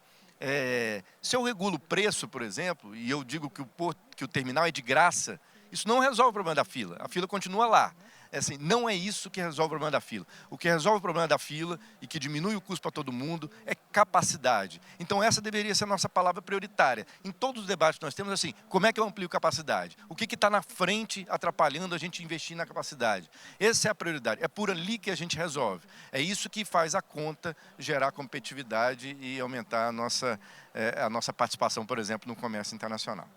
Se eu regulo o preço, por exemplo, e eu digo que o terminal é de graça, isso não resolve o problema da fila. A fila continua lá. Assim, não é isso que resolve o problema da fila. O que resolve o problema da fila e que diminui o custo para todo mundo é capacidade. Então essa deveria ser a nossa palavra prioritária. Em todos os debates que nós temos, assim, como é que eu amplio capacidade? O que está na frente atrapalhando a gente investir na capacidade? Essa é a prioridade. É por ali que a gente resolve. É isso que faz a conta gerar competitividade e aumentar a nossa participação, por exemplo, no comércio internacional.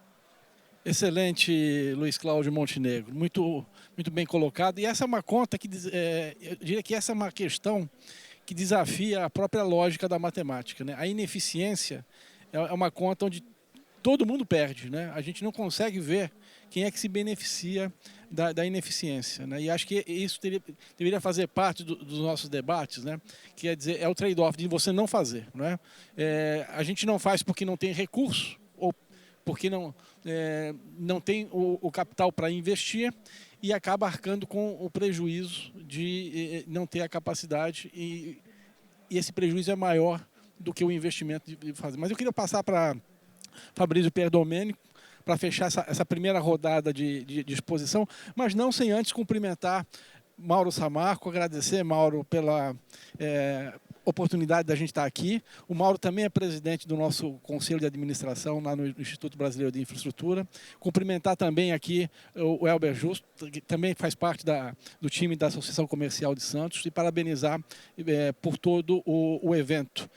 Excelente, Luiz Cláudio Montenegro, muito bem colocado. E essa é uma conta que, eu diria que essa é uma questão que desafia a própria lógica da matemática, né? A ineficiência é uma conta onde todo mundo perde, né? A gente não consegue ver quem é que se beneficia da ineficiência, né? E acho que isso deveria fazer parte dos nossos debates, né? Quer dizer, é o trade-off de você não fazer, né? A gente não faz porque não tem recurso, ou porque não tem o capital para investir e acaba arcando com o prejuízo de não ter a capacidade e esse prejuízo é maior do que o investimento de fazer. Mas eu queria passar para Fabrício Pierdomenico para fechar essa primeira rodada de exposição, mas não sem antes cumprimentar Mauro Samarco, agradecer, Mauro, pela oportunidade da gente estar aqui. O Mauro também é presidente do nosso Conselho de Administração lá no Instituto Brasileiro de Infraestrutura. Cumprimentar também aqui o Elber Justo, que também faz parte do time da Associação Comercial de Santos, e parabenizar por todo o evento.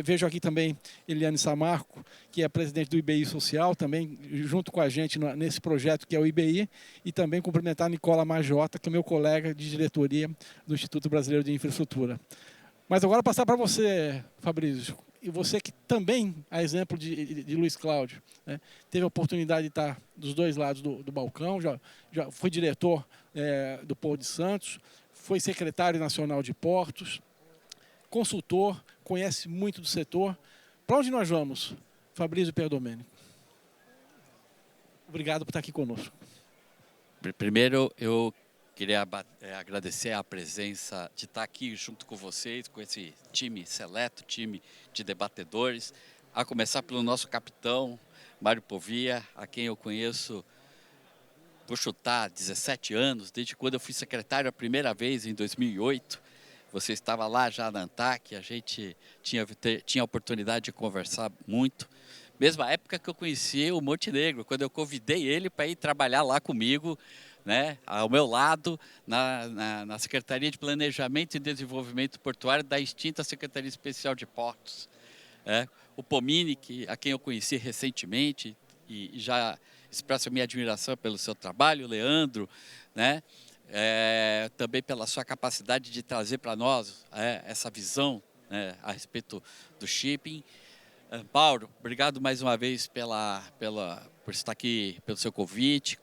Vejo aqui também Eliane Samarco, que é presidente do IBI Social, também junto com a gente nesse projeto que é o IBI, e também cumprimentar a Nicola Majota, que é meu colega de diretoria do Instituto Brasileiro de Infraestrutura. Mas agora passar para você, Fabrício, e você que também, a exemplo de Luiz Cláudio, né, teve a oportunidade de estar dos dois lados do balcão, já foi diretor do Porto de Santos, foi secretário nacional de portos, consultor, conhece muito do setor. Para onde nós vamos, Fabrício Pierdomenico? Obrigado por estar aqui conosco. Primeiro, eu queria agradecer a presença de estar aqui junto com vocês, com esse time seleto, time de debatedores, a começar pelo nosso capitão, Mário Povia, a quem eu conheço, vou chutar, 17 anos, desde quando eu fui secretário a primeira vez, em 2008. Você estava lá já na ANTAC, a gente tinha a oportunidade de conversar muito. Mesma época que eu conheci o Montenegro, quando eu convidei ele para ir trabalhar lá comigo, né, ao meu lado, na Secretaria de Planejamento e Desenvolvimento Portuário da extinta Secretaria Especial de Portos. O Pomini, a quem eu conheci recentemente e já expresso a minha admiração pelo seu trabalho, o Leandro, né, também pela sua capacidade de trazer para nós essa visão, né, a respeito do shipping. Mauro, obrigado mais uma vez por estar aqui, pelo seu convite.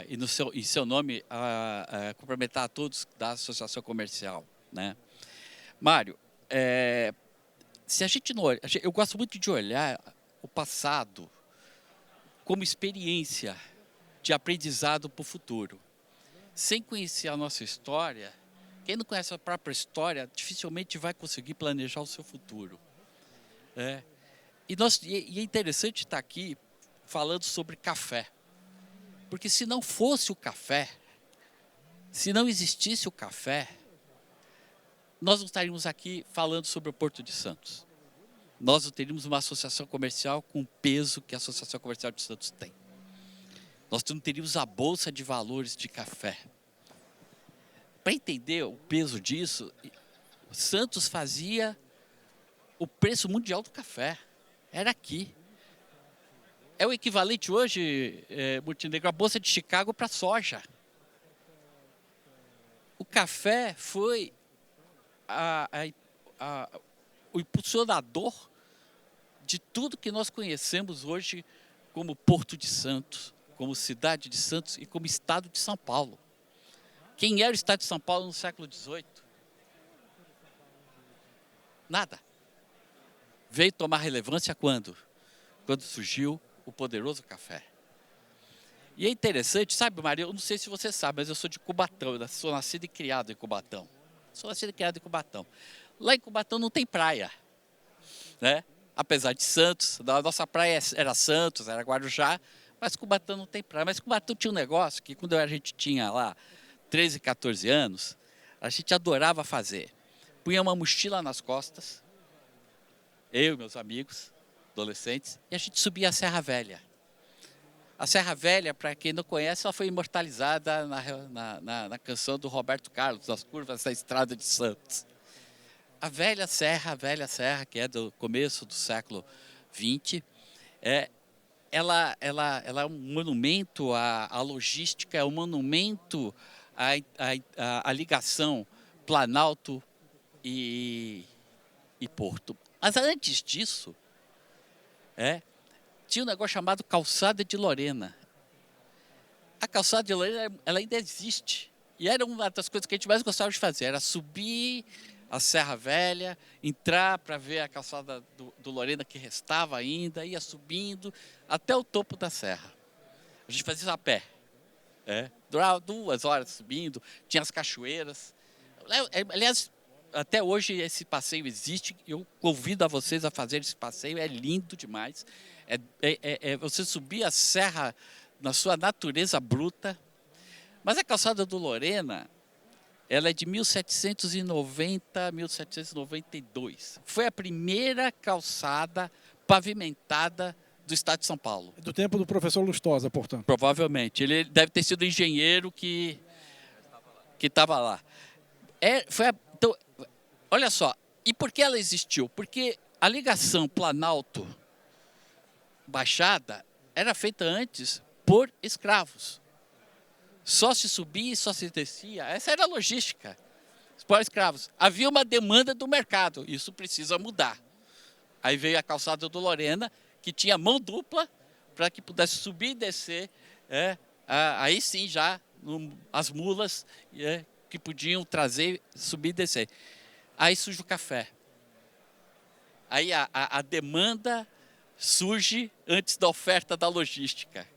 E em seu nome, cumprimentar a todos da Associação Comercial, né? Mário, se a gente não olha, eu gosto muito de olhar o passado como experiência de aprendizado para o futuro. Sem conhecer a nossa história, quem não conhece a própria história dificilmente vai conseguir planejar o seu futuro. E é interessante estar aqui falando sobre café. Porque se não fosse o café, se não existisse o café, nós não estaríamos aqui falando sobre o Porto de Santos. Nós não teríamos uma associação comercial com o peso que a Associação Comercial de Santos tem. Nós não teríamos a Bolsa de Valores de café. Para entender o peso disso, Santos fazia o preço mundial do café. Era aqui. É o equivalente hoje, Montenegro, à Bolsa de Chicago para a soja. O café foi o impulsionador de tudo que nós conhecemos hoje como Porto de Santos, como cidade de Santos e como estado de São Paulo. Quem era o estado de São Paulo no século XVIII? Nada. Veio tomar relevância quando? Quando surgiu o poderoso café. E é interessante, sabe, Mário, eu não sei se você sabe, mas eu sou de Cubatão, eu sou nascido e criado em Cubatão. Sou nascido e criado em Cubatão. Lá em Cubatão não tem praia, né? Apesar de Santos, a nossa praia era Santos, era Guarujá, mas Cubatão não tem praia. Mas Cubatão tinha um negócio que quando a gente tinha lá 13, 14 anos, a gente adorava fazer. Punha uma mochila nas costas, eu e meus amigos, adolescentes, e a gente subia a Serra Velha. A Serra Velha, para quem não conhece, ela foi imortalizada na canção do Roberto Carlos, As Curvas da Estrada de Santos. A velha serra, que é do começo do século XX, ela é um monumento à logística, é um monumento à ligação Planalto e Porto. Mas antes disso, tinha um negócio chamado Calçada de Lorena. A Calçada de Lorena, ela ainda existe. E era uma das coisas que a gente mais gostava de fazer, era subir a Serra Velha, entrar para ver a Calçada do Lorena que restava ainda, ia subindo até o topo da serra. A gente fazia isso a pé. Durava 2 horas subindo, tinha as cachoeiras. Aliás, até hoje esse passeio existe, eu convido a vocês a fazer esse passeio, é lindo demais. Você subir a serra na sua natureza bruta. Mas a Calçada do Lorena, ela é de 1790, 1792. Foi a primeira calçada pavimentada do estado de São Paulo. Do tempo do professor Lustosa, portanto. Provavelmente. Ele deve ter sido o engenheiro que estava lá. Então, olha só, e por que ela existiu? Porque a ligação Planalto-Baixada era feita antes por escravos. Só se subia e só se descia. Essa era a logística. Por escravos. Havia uma demanda do mercado. Isso precisa mudar. Aí veio a Calçada do Lorena, que tinha mão dupla para que pudesse subir e descer. Aí sim já as mulas que podiam trazer, subir e descer. Aí surge o café. Aí a demanda surge antes da oferta da logística.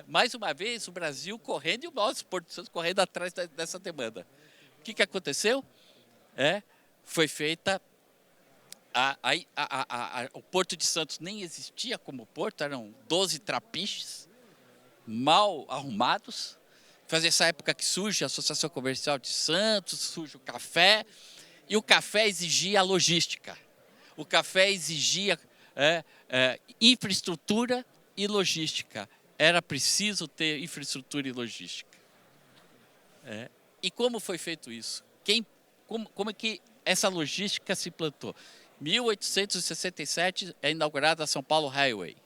Mais uma vez, o Brasil correndo e o nosso Porto de Santos correndo atrás dessa demanda. O que aconteceu? Foi feita... o Porto de Santos nem existia como porto, eram 12 trapiches, mal arrumados. Faz essa época que surge a Associação Comercial de Santos, surge o café, e o café exigia logística. O café exigia infraestrutura e logística. Era preciso ter infraestrutura e logística. E como foi feito isso? Como é que essa logística se implantou? Em 1867 é inaugurada a São Paulo Highway,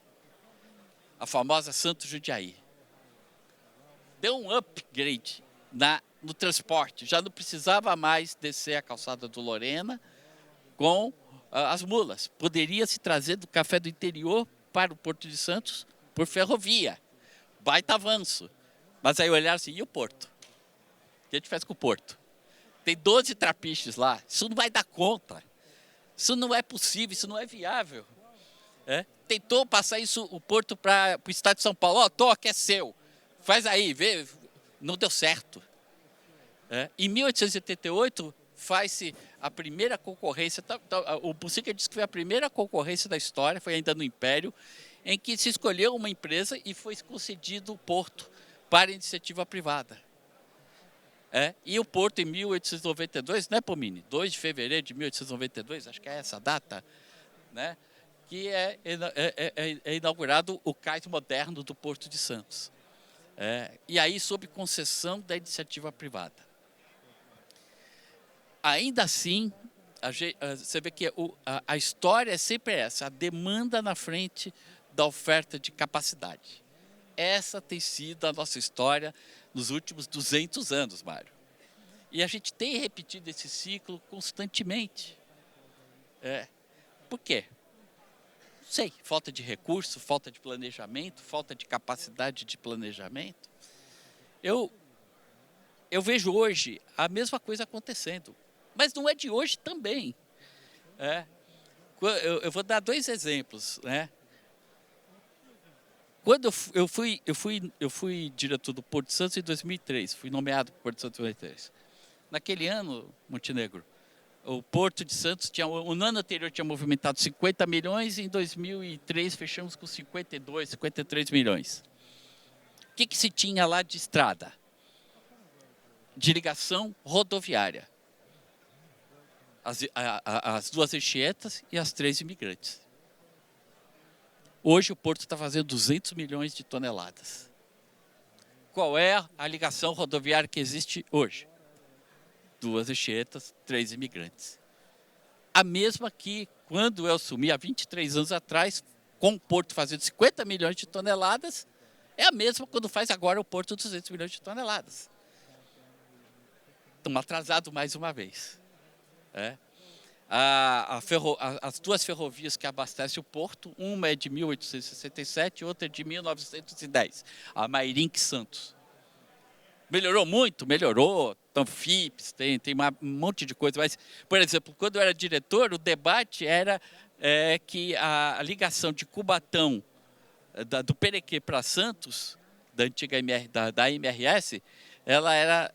a famosa Santos Jundiaí. Deu um upgrade no transporte, já não precisava mais descer a Calçada do Lorena com as mulas. Poderia se trazer do café do interior para o Porto de Santos por ferrovia. Baita avanço. Mas aí olharam assim, e o Porto? O que a gente faz com o Porto? Tem 12 trapiches lá, isso não vai dar conta. Isso não é possível, isso não é viável. Tentou passar isso, o Porto para o estado de São Paulo. Toque, é seu. Faz aí, vê. Não deu certo. Em 1888, faz-se a primeira concorrência. O Bucica disse que foi a primeira concorrência da história, foi ainda no Império, em que se escolheu uma empresa e foi concedido o porto para iniciativa privada. E o porto, em 1892, né, Pomini? 2 de fevereiro de 1892, acho que é essa data, né, que é inaugurado o cais moderno do Porto de Santos. E aí, sob concessão da iniciativa privada. Ainda assim, você vê que a história é sempre essa, a demanda na frente da oferta de capacidade. Essa tem sido a nossa história nos últimos 200 anos, Mário. E a gente tem repetido esse ciclo constantemente. Por quê? Não sei, falta de recurso, falta de planejamento, falta de capacidade de planejamento. Eu vejo hoje a mesma coisa acontecendo, mas não é de hoje também. Eu vou dar 2 exemplos, né? Quando eu fui diretor do Porto de Santos em 2003, fui nomeado para o Porto de Santos em 2003. Naquele ano, Montenegro, o Porto de Santos, no ano anterior tinha movimentado 50 milhões e em 2003 fechamos com 52, 53 milhões. O que se tinha lá de estrada? De ligação rodoviária. As 2 Anchieta e as 3 Imigrantes. Hoje o Porto está fazendo 200 milhões de toneladas. Qual é a ligação rodoviária que existe hoje? 2 Anchieta, 3 Imigrantes. A mesma que quando eu assumi há 23 anos atrás, com o Porto fazendo 50 milhões de toneladas, é a mesma quando faz agora o Porto 200 milhões de toneladas. Estamos atrasados mais uma vez. As 2 ferrovias que abastecem o Porto, uma é de 1867 e outra é de 1910, a Mairinque Santos. Melhorou muito? Melhorou. Então, FIPS, tem um monte de coisa. Mas, por exemplo, quando eu era diretor, o debate era que a ligação de Cubatão, do Perequê para Santos, da antiga da MRS, ela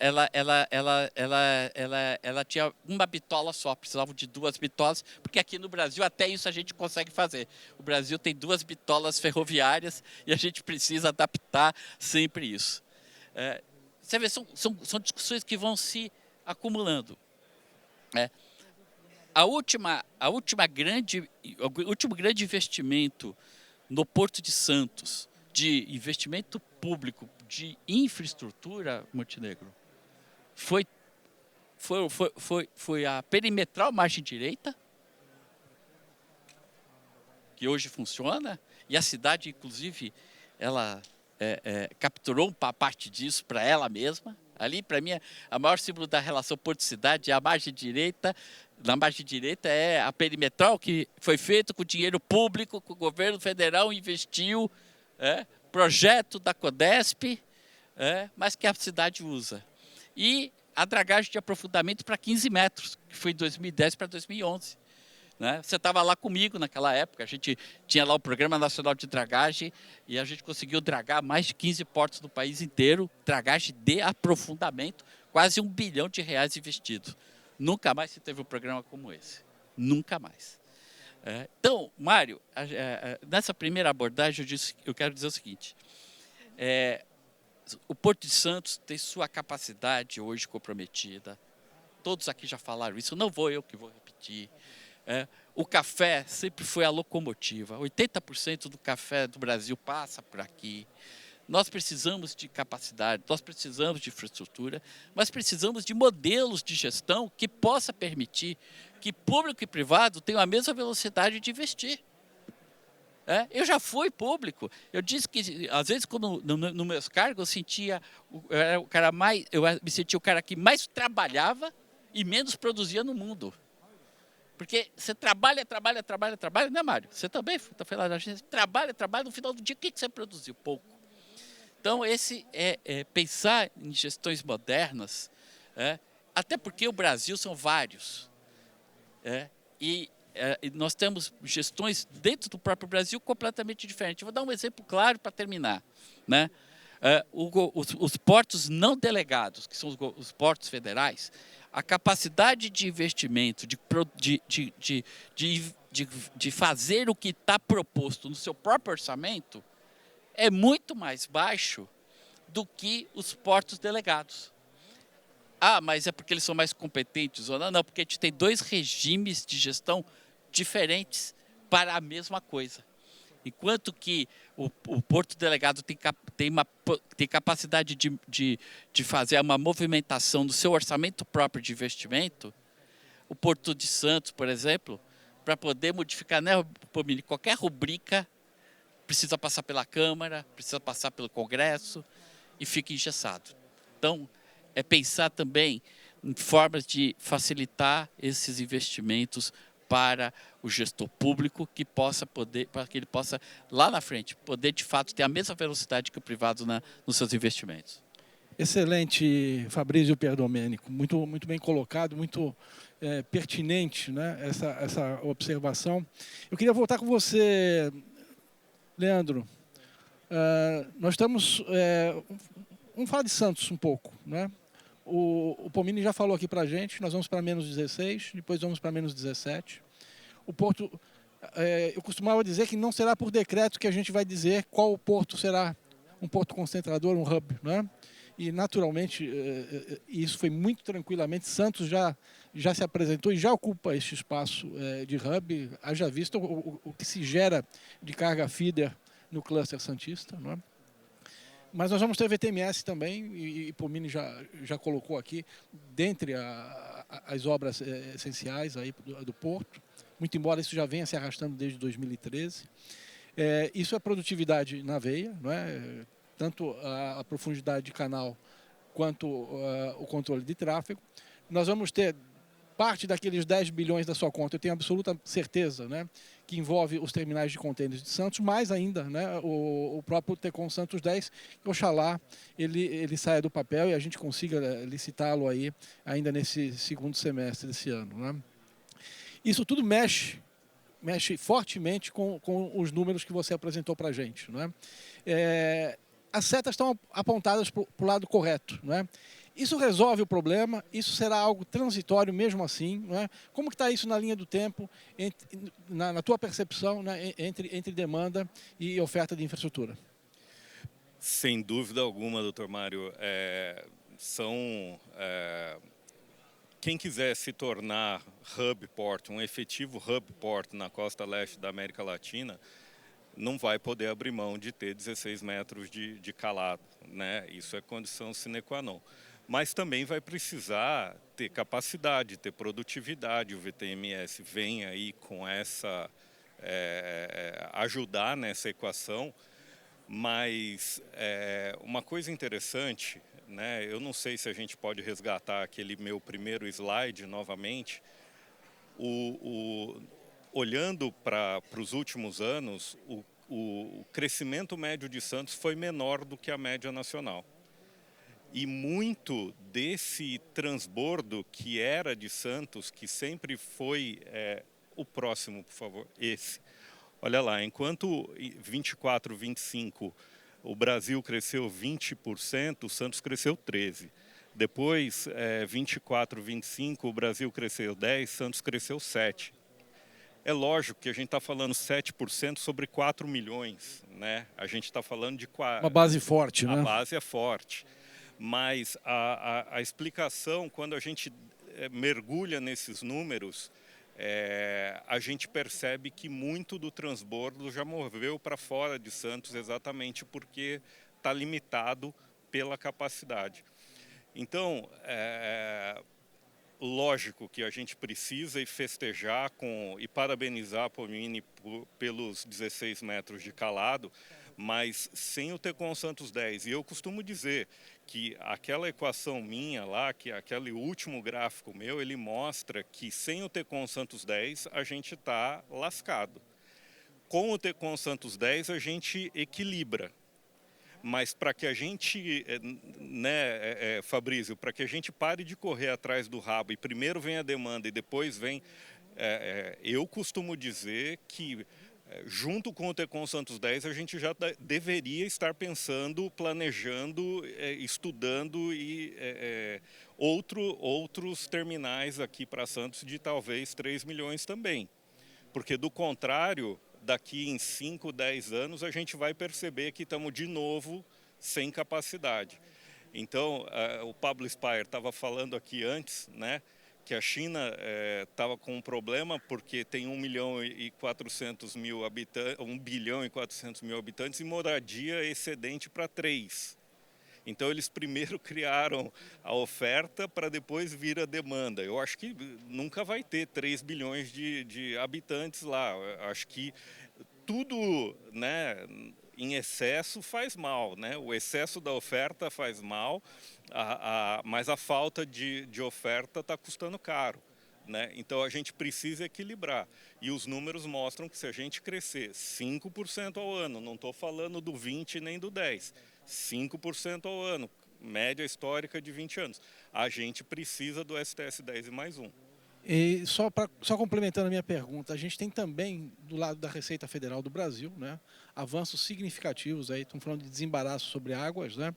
tinha uma bitola só, precisava de 2 bitolas, porque aqui no Brasil até isso a gente consegue fazer. O Brasil tem 2 bitolas ferroviárias e a gente precisa adaptar sempre isso. Você vê, são discussões que vão se acumulando. O último grande investimento no Porto de Santos, de investimento público, de infraestrutura, Montenegro, foi a perimetral margem direita, que hoje funciona, e a cidade, inclusive, ela capturou uma parte disso para ela mesma. Ali, para mim, a maior símbolo da relação Porto-Cidade é a margem direita. Na margem direita é a perimetral, que foi feito com dinheiro público, que o governo federal investiu, projeto da Codesp, mas que a cidade usa. E a dragagem de aprofundamento para 15 metros, que foi de 2010 para 2011. Você estava lá comigo naquela época, a gente tinha lá o Programa Nacional de Dragagem e a gente conseguiu dragar mais de 15 portos do país inteiro, dragagem de aprofundamento, quase R$1 bilhão investido. Nunca mais se teve um programa como esse, nunca mais. Então, Mário, nessa primeira abordagem eu quero dizer o seguinte, o Porto de Santos tem sua capacidade hoje comprometida, todos aqui já falaram isso, não vou eu que vou repetir. O café sempre foi a locomotiva, 80% do café do Brasil passa por aqui. Nós precisamos de capacidade, nós precisamos de infraestrutura, mas precisamos de modelos de gestão que possa permitir que público e privado tenham a mesma velocidade de investir. Eu já fui público, eu disse que às vezes quando no meus cargos eu me sentia o cara que mais trabalhava e menos produzia no mundo. Porque você trabalha, né, Mário? Você também foi lá na gente, trabalha, no final do dia, o que você produziu? Pouco. Então, esse pensar em gestões modernas, até porque o Brasil são vários. E nós temos gestões dentro do próprio Brasil completamente diferentes. Vou dar um exemplo claro para terminar. Os portos não delegados, que são os portos federais, a capacidade de investimento, de fazer o que está proposto no seu próprio orçamento, é muito mais baixo do que os portos delegados. Mas é porque eles são mais competentes ou não? Não, porque a gente tem 2 regimes de gestão diferentes para a mesma coisa. Enquanto que o Porto Delegado tem capacidade de fazer uma movimentação no seu orçamento próprio de investimento, o Porto de Santos, por exemplo, para poder modificar qualquer rubrica, precisa passar pela Câmara, precisa passar pelo Congresso e fica engessado. Então, é pensar também em formas de facilitar esses investimentos para o gestor público, para que ele possa, lá na frente, poder de fato ter a mesma velocidade que o privado nos seus investimentos. Excelente, Fabrício Pierdomenico, muito bem colocado, muito pertinente, né, essa observação. Eu queria voltar com você, Leandro. Nós estamos... vamos falar de Santos um pouco, né? O Pomini já falou aqui para a gente, nós vamos para menos 16, depois vamos para menos 17. O porto, eu costumava dizer que não será por decreto que a gente vai dizer qual porto será um porto concentrador, um hub, né? E naturalmente, isso foi muito tranquilamente, Santos já se apresentou e já ocupa este espaço de hub, haja visto o que se gera de carga feeder no cluster santista, não é? Mas nós vamos ter VTMS também, e Pomini já colocou aqui, dentre as obras essenciais aí do porto, muito embora isso já venha se arrastando desde 2013. Isso é produtividade na veia, não é? Tanto a profundidade de canal quanto o controle de tráfego. Nós vamos ter parte daqueles 10 bilhões da sua conta, eu tenho absoluta certeza, né, que envolve os terminais de contêineres de Santos, mais ainda, né, o próprio Tecon Santos 10, que oxalá ele saia do papel e a gente consiga licitá-lo aí ainda nesse segundo semestre desse ano, né. Isso tudo mexe fortemente com os números que você apresentou para a gente, né. As setas estão apontadas para o lado correto, né. Isso resolve o problema? Isso será algo transitório mesmo assim? Não é? Como que está isso na linha do tempo, na tua percepção, né, entre demanda e oferta de infraestrutura? Sem dúvida alguma, doutor Mário. Quem quiser se tornar hub port, um efetivo hub port na costa leste da América Latina, não vai poder abrir mão de ter 16 metros de calado, né? Isso é condição sine qua non. Mas também vai precisar ter capacidade, ter produtividade. O VTMS vem aí com essa... ajudar nessa equação, mas uma coisa interessante, né? Eu não sei se a gente pode resgatar aquele meu primeiro slide novamente. Olhando para os últimos anos, o crescimento médio de Santos foi menor do que a média nacional. E muito desse transbordo que era de Santos, que sempre foi... o próximo, por favor, esse. Olha lá, enquanto 24, 25, o Brasil cresceu 20%, o Santos cresceu 13%. Depois, 24, 25, o Brasil cresceu 10%, Santos cresceu 7%. É lógico que a gente está falando 7% sobre 4 milhões, né? A gente está falando de... Uma base forte, né? A base é forte. Mas a explicação, quando a gente mergulha nesses números, a gente percebe que muito do transbordo já moveu para fora de Santos exatamente porque está limitado pela capacidade. Então, lógico que a gente precisa festejar e parabenizar a Pomini pelos 16 metros de calado, mas sem o Tecon Santos 10. E eu costumo dizer que aquela equação minha lá, que aquele último gráfico meu, ele mostra que sem o Tecon Santos 10 a gente está lascado. Com o Tecon Santos 10 a gente equilibra. Mas para que a gente, né, Fabrício, para que a gente pare de correr atrás do rabo e primeiro vem a demanda e depois vem... eu costumo dizer que junto com o Tecon Santos 10 a gente já deveria estar pensando, planejando, estudando e outros terminais aqui para Santos de talvez 3 milhões também. Porque do contrário, daqui em 5, 10 anos a gente vai perceber que estamos de novo sem capacidade. Então, o Pablo Spire estava falando aqui antes, né, que a China estava com um problema porque tem 1 bilhão e 400 mil habitantes e moradia excedente para 3. Então eles primeiro criaram a oferta para depois vir a demanda. Eu acho que nunca vai ter 3 bilhões de habitantes lá. Eu acho que tudo, né, em excesso faz mal, né? O excesso da oferta faz mal, mas a falta de oferta está custando caro, né? Então a gente precisa equilibrar. E os números mostram que se a gente crescer 5% ao ano, não estou falando do 20% nem do 10%, 5% ao ano, média histórica de 20 anos, a gente precisa do STS 10 e mais um. E só complementando a minha pergunta, a gente tem também, do lado da Receita Federal do Brasil, né, avanços significativos, aí, estamos falando de desembaraço sobre águas, né,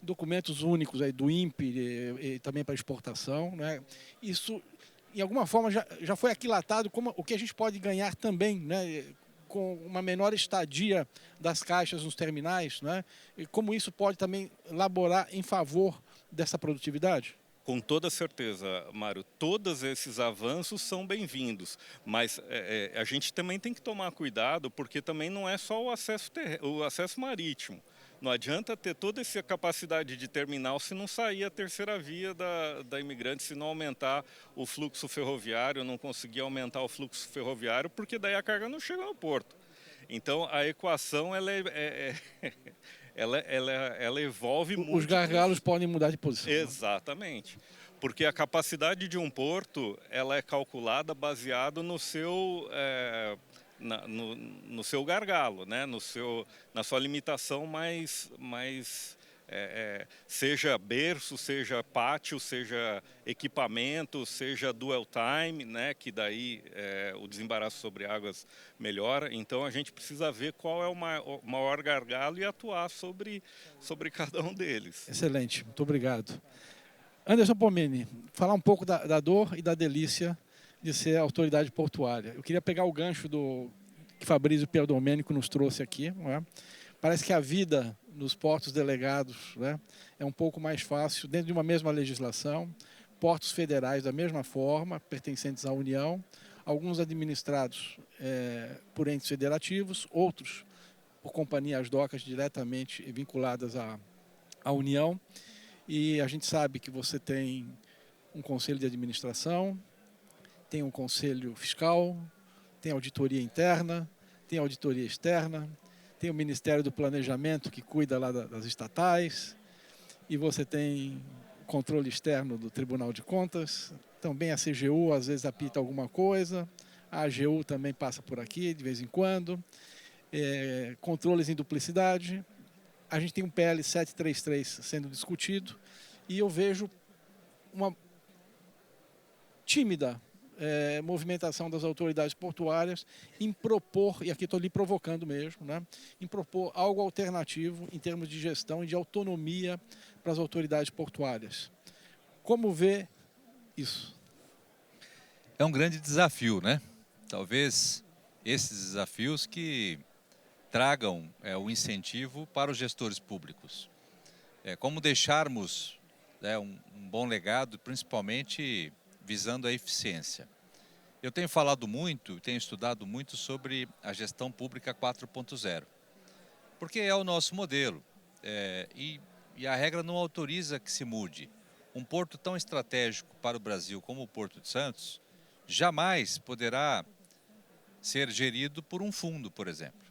documentos únicos aí do INPE e também para exportação. Né, isso, de alguma forma, já foi aquilatado como o que a gente pode ganhar também, né, com uma menor estadia das caixas nos terminais, né, e como isso pode também laborar em favor dessa produtividade? Com toda certeza, Mário, todos esses avanços são bem-vindos, mas a gente também tem que tomar cuidado, porque também não é só o acesso marítimo. Não adianta ter toda essa capacidade de terminal se não sair a terceira via da imigrante, se não aumentar o fluxo ferroviário, não conseguir aumentar o fluxo ferroviário, porque daí a carga não chega no porto. Então a equação ela evolve muito. Os gargalos podem mudar de posição. Exatamente. Porque a capacidade de um porto ela é calculada baseado no seu, no seu gargalo, né? Na sua limitação seja berço, seja pátio, seja equipamento, seja dual time, né? Que daí o desembaraço sobre águas melhora. Então a gente precisa ver qual é o maior gargalo e atuar sobre cada um deles. Excelente, muito obrigado. Anderson Pomeni, falar um pouco da dor e da delícia de ser autoridade portuária. Eu queria pegar o gancho que Fabrício Pierdomenico nos trouxe aqui. Não é? Parece que a vida nos portos delegados, né, é um pouco mais fácil dentro de uma mesma legislação, portos federais da mesma forma, pertencentes à União, alguns administrados por entes federativos, outros por companhias docas diretamente vinculadas à União. E a gente sabe que você tem um conselho de administração, tem um conselho fiscal, tem auditoria interna, tem auditoria externa, tem o Ministério do Planejamento que cuida lá das estatais, e você tem controle externo do Tribunal de Contas, também a CGU às vezes apita alguma coisa, a AGU também passa por aqui de vez em quando, controles em duplicidade. A gente tem um PL 733 sendo discutido e eu vejo uma tímida movimentação das autoridades portuárias em propor, e aqui estou lhe provocando mesmo, né, em propor algo alternativo em termos de gestão e de autonomia para as autoridades portuárias. Como vê isso? É um grande desafio, né? Talvez esses desafios que tragam o incentivo para os gestores públicos. Como deixarmos um bom legado, principalmente visando a eficiência. Eu tenho falado muito, tenho estudado muito sobre a gestão pública 4.0, porque é o nosso modelo e a regra não autoriza que se mude. Um porto tão estratégico para o Brasil como o Porto de Santos jamais poderá ser gerido por um fundo, por exemplo,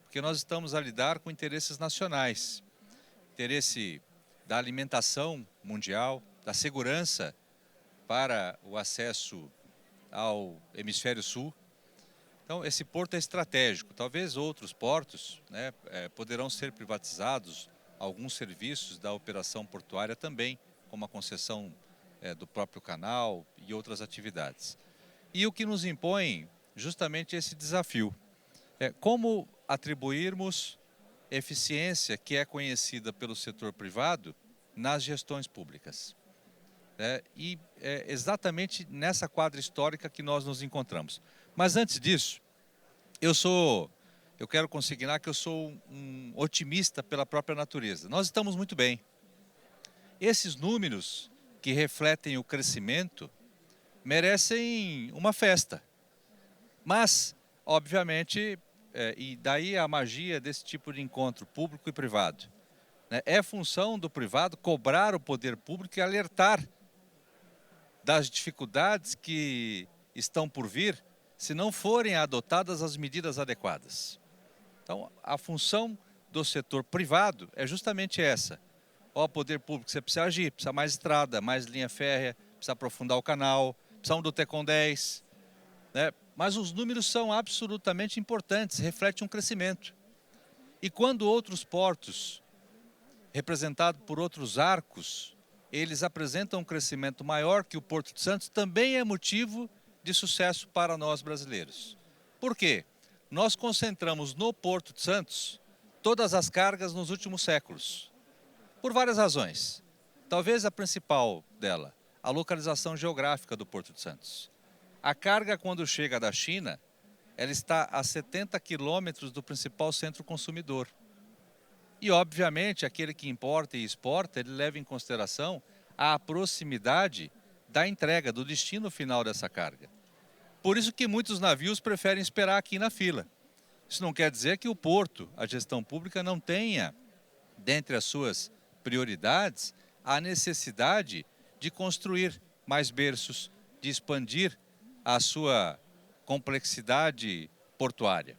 porque nós estamos a lidar com interesses nacionais, interesse da alimentação mundial, da segurança para o acesso ao hemisfério sul. Então, esse porto é estratégico. Talvez outros portos, né, poderão ser privatizados, alguns serviços da operação portuária também, como a concessão do próprio canal e outras atividades. E o que nos impõe justamente esse desafio. Como atribuirmos eficiência que é conhecida pelo setor privado nas gestões públicas. E é exatamente nessa quadra histórica que nós nos encontramos. Mas antes disso, eu quero consignar que eu sou um otimista pela própria natureza. Nós estamos muito bem. Esses números que refletem o crescimento merecem uma festa. Mas, obviamente, e daí a magia desse tipo de encontro público e privado. É função do privado cobrar o poder público e alertar das dificuldades que estão por vir se não forem adotadas as medidas adequadas. Então, a função do setor privado é justamente essa. Ó, poder público, você precisa agir, precisa mais estrada, mais linha férrea, precisa aprofundar o canal, precisa do Tecon 10, né? Mas os números são absolutamente importantes, refletem um crescimento. E quando outros portos, representados por outros arcos, eles apresentam um crescimento maior que o Porto de Santos, também é motivo de sucesso para nós brasileiros. Por quê? Nós concentramos no Porto de Santos todas as cargas nos últimos séculos, por várias razões. Talvez a principal dela, a localização geográfica do Porto de Santos. A carga, quando chega da China, ela está a 70 quilômetros do principal centro consumidor. E, obviamente, aquele que importa e exporta, ele leva em consideração a proximidade da entrega, do destino final dessa carga. Por isso que muitos navios preferem esperar aqui na fila. Isso não quer dizer que o porto, a gestão pública, não tenha, dentre as suas prioridades, a necessidade de construir mais berços, de expandir a sua complexidade portuária.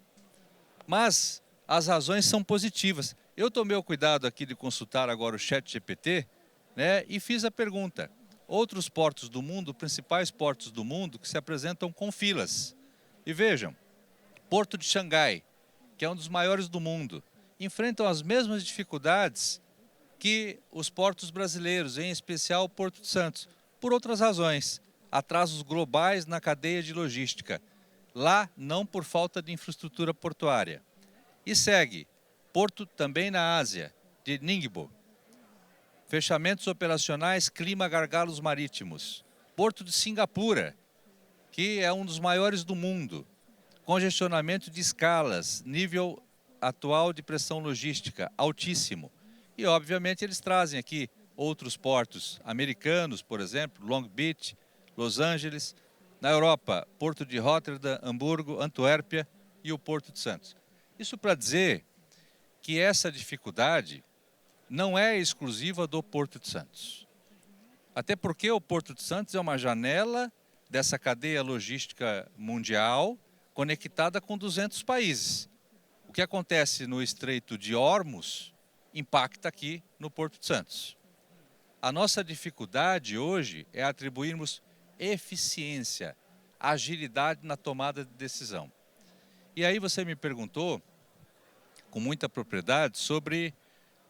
Mas as razões são positivas. Eu tomei o cuidado aqui de consultar agora o ChatGPT, né, e fiz a pergunta. Outros portos do mundo, principais portos do mundo, que se apresentam com filas. E vejam, Porto de Xangai, que é um dos maiores do mundo, enfrentam as mesmas dificuldades que os portos brasileiros, em especial o Porto de Santos, por outras razões. Atrasos globais na cadeia de logística. Lá, não por falta de infraestrutura portuária. E segue, porto também na Ásia, de Ningbo. Fechamentos operacionais, clima, gargalos marítimos. Porto de Singapura, que é um dos maiores do mundo. Congestionamento de escalas, nível atual de pressão logística, altíssimo. E, obviamente, eles trazem aqui outros portos americanos, por exemplo, Long Beach, Los Angeles. Na Europa, Porto de Rotterdam, Hamburgo, Antuérpia e o Porto de Santos. Isso para dizer que essa dificuldade não é exclusiva do Porto de Santos. Até porque o Porto de Santos é uma janela dessa cadeia logística mundial conectada com 200 países. O que acontece no Estreito de Hormuz impacta aqui no Porto de Santos. A nossa dificuldade hoje é atribuirmos eficiência, agilidade na tomada de decisão. E aí você me perguntou, com muita propriedade, sobre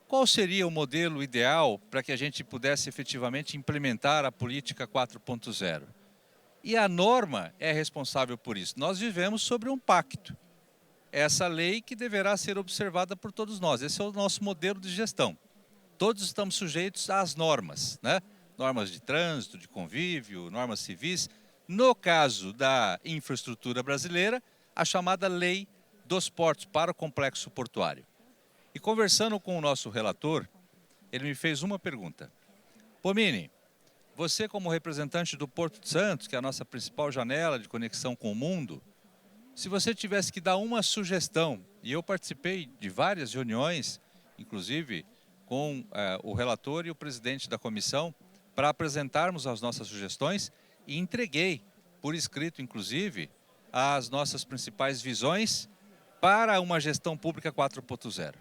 qual seria o modelo ideal para que a gente pudesse efetivamente implementar a política 4.0. E a norma é responsável por isso. Nós vivemos sobre um pacto. Essa lei que deverá ser observada por todos nós. Esse é o nosso modelo de gestão. Todos estamos sujeitos às normas, né? Normas de trânsito, de convívio, normas civis. No caso da infraestrutura brasileira, a chamada Lei dos Portos para o Complexo Portuário. E conversando com o nosso relator, ele me fez uma pergunta. Pomini, você como representante do Porto de Santos, que é a nossa principal janela de conexão com o mundo, se você tivesse que dar uma sugestão, e eu participei de várias reuniões, inclusive com o relator e o presidente da comissão, para apresentarmos as nossas sugestões, e entreguei, por escrito inclusive, as nossas principais visões para uma gestão pública 4.0.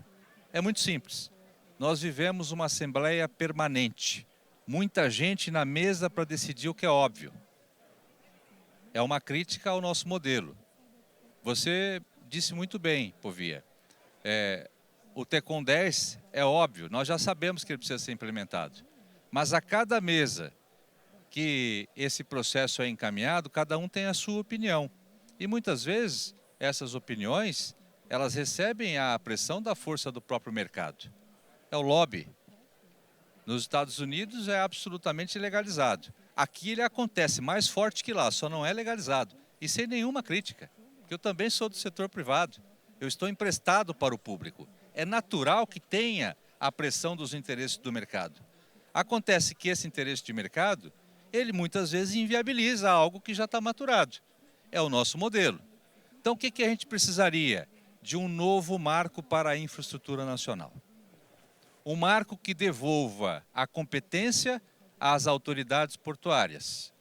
É muito simples. Nós vivemos uma assembleia permanente. Muita gente na mesa para decidir o que é óbvio. É uma crítica ao nosso modelo. Você disse muito bem, Povia. O TECOM 10 é óbvio, nós já sabemos que ele precisa ser implementado. Mas a cada mesa que esse processo é encaminhado, cada um tem a sua opinião. E muitas vezes essas opiniões, elas recebem a pressão da força do próprio mercado. É o lobby. Nos Estados Unidos é absolutamente legalizado. Aqui ele acontece mais forte que lá, só não é legalizado. E sem nenhuma crítica, porque eu também sou do setor privado. Eu estou emprestado para o público. É natural que tenha a pressão dos interesses do mercado. Acontece que esse interesse de mercado, ele muitas vezes inviabiliza algo que já está maturado. É o nosso modelo. Então, o que a gente precisaria? De um novo marco para a infraestrutura nacional. Um marco que devolva a competência às autoridades portuárias.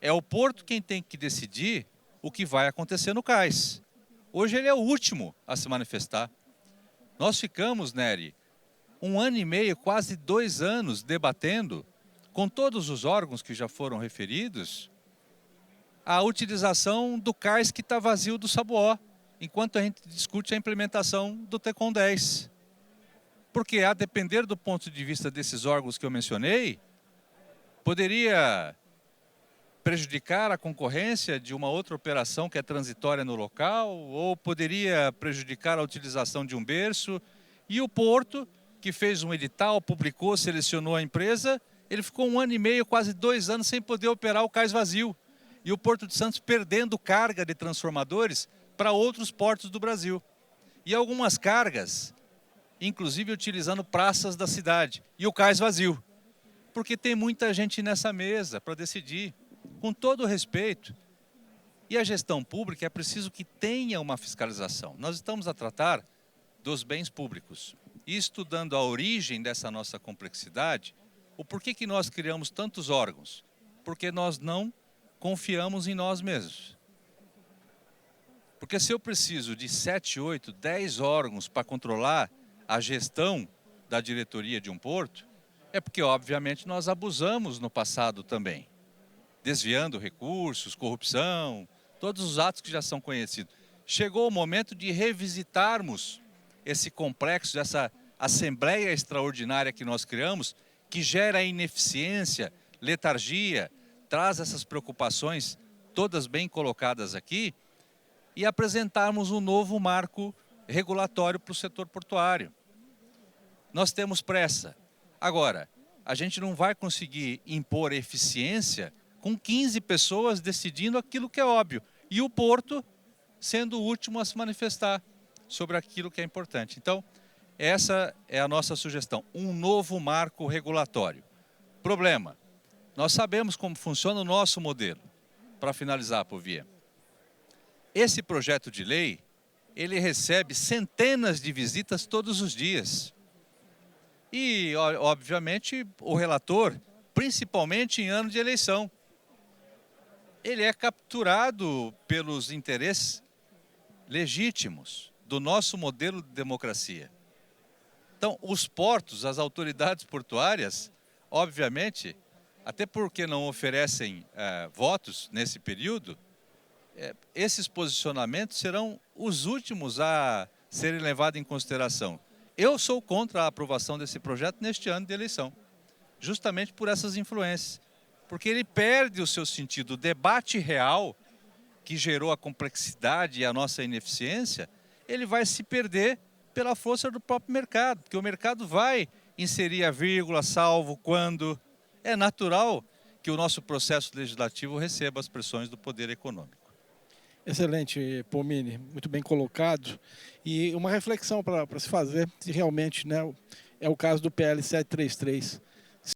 É o porto quem tem que decidir o que vai acontecer no cais. Hoje ele é o último a se manifestar. Nós ficamos, Nery, 1 ano e meio, quase 2 anos, debatendo com todos os órgãos que já foram referidos a utilização do cais que está vazio do Sabuó, enquanto a gente discute a implementação do TECOM 10. Porque, a depender do ponto de vista desses órgãos que eu mencionei, Poderia prejudicar a concorrência de uma outra operação que é transitória no local, ou poderia prejudicar a utilização de um berço. E o Porto, que fez um edital, publicou, selecionou a empresa, ele ficou 1 ano e meio, quase 2 anos, sem poder operar o cais vazio. E o Porto de Santos perdendo carga de transformadores para outros portos do Brasil. E algumas cargas, inclusive utilizando praças da cidade. E o cais vazio. Porque tem muita gente nessa mesa para decidir, com todo o respeito. E a gestão pública é preciso que tenha uma fiscalização. Nós estamos a tratar dos bens públicos. E estudando a origem dessa nossa complexidade, o porquê que nós criamos tantos órgãos? Porque nós não confiamos em nós mesmos. Porque se eu preciso de 7, 8, 10 órgãos para controlar a gestão da diretoria de um porto, é porque, obviamente, nós abusamos no passado também. Desviando recursos, corrupção, todos os atos que já são conhecidos. Chegou o momento de revisitarmos esse complexo, essa assembleia extraordinária que nós criamos, que gera ineficiência, letargia, traz essas preocupações todas bem colocadas aqui, e apresentarmos um novo marco regulatório para o setor portuário. Nós temos pressa. Agora, a gente não vai conseguir impor eficiência com 15 pessoas decidindo aquilo que é óbvio. E o Porto sendo o último a se manifestar sobre aquilo que é importante. Então, essa é a nossa sugestão, um novo marco regulatório. Problema, nós sabemos como funciona o nosso modelo. Para finalizar, Povia, esse projeto de lei, ele recebe centenas de visitas todos os dias. E, obviamente, o relator, principalmente em ano de eleição, ele é capturado pelos interesses legítimos do nosso modelo de democracia. Então, os portos, as autoridades portuárias, obviamente, até porque não oferecem votos nesse período, esses posicionamentos serão os últimos a serem levados em consideração. Eu sou contra a aprovação desse projeto neste ano de eleição, justamente por essas influências, porque ele perde o seu sentido. O debate real que gerou a complexidade e a nossa ineficiência, ele vai se perder pela força do próprio mercado, porque o mercado vai inserir a vírgula, salvo quando é natural que o nosso processo legislativo receba as pressões do poder econômico. Excelente, Pomini, muito bem colocado. E uma reflexão para se fazer, se realmente, né, é o caso do PL 733.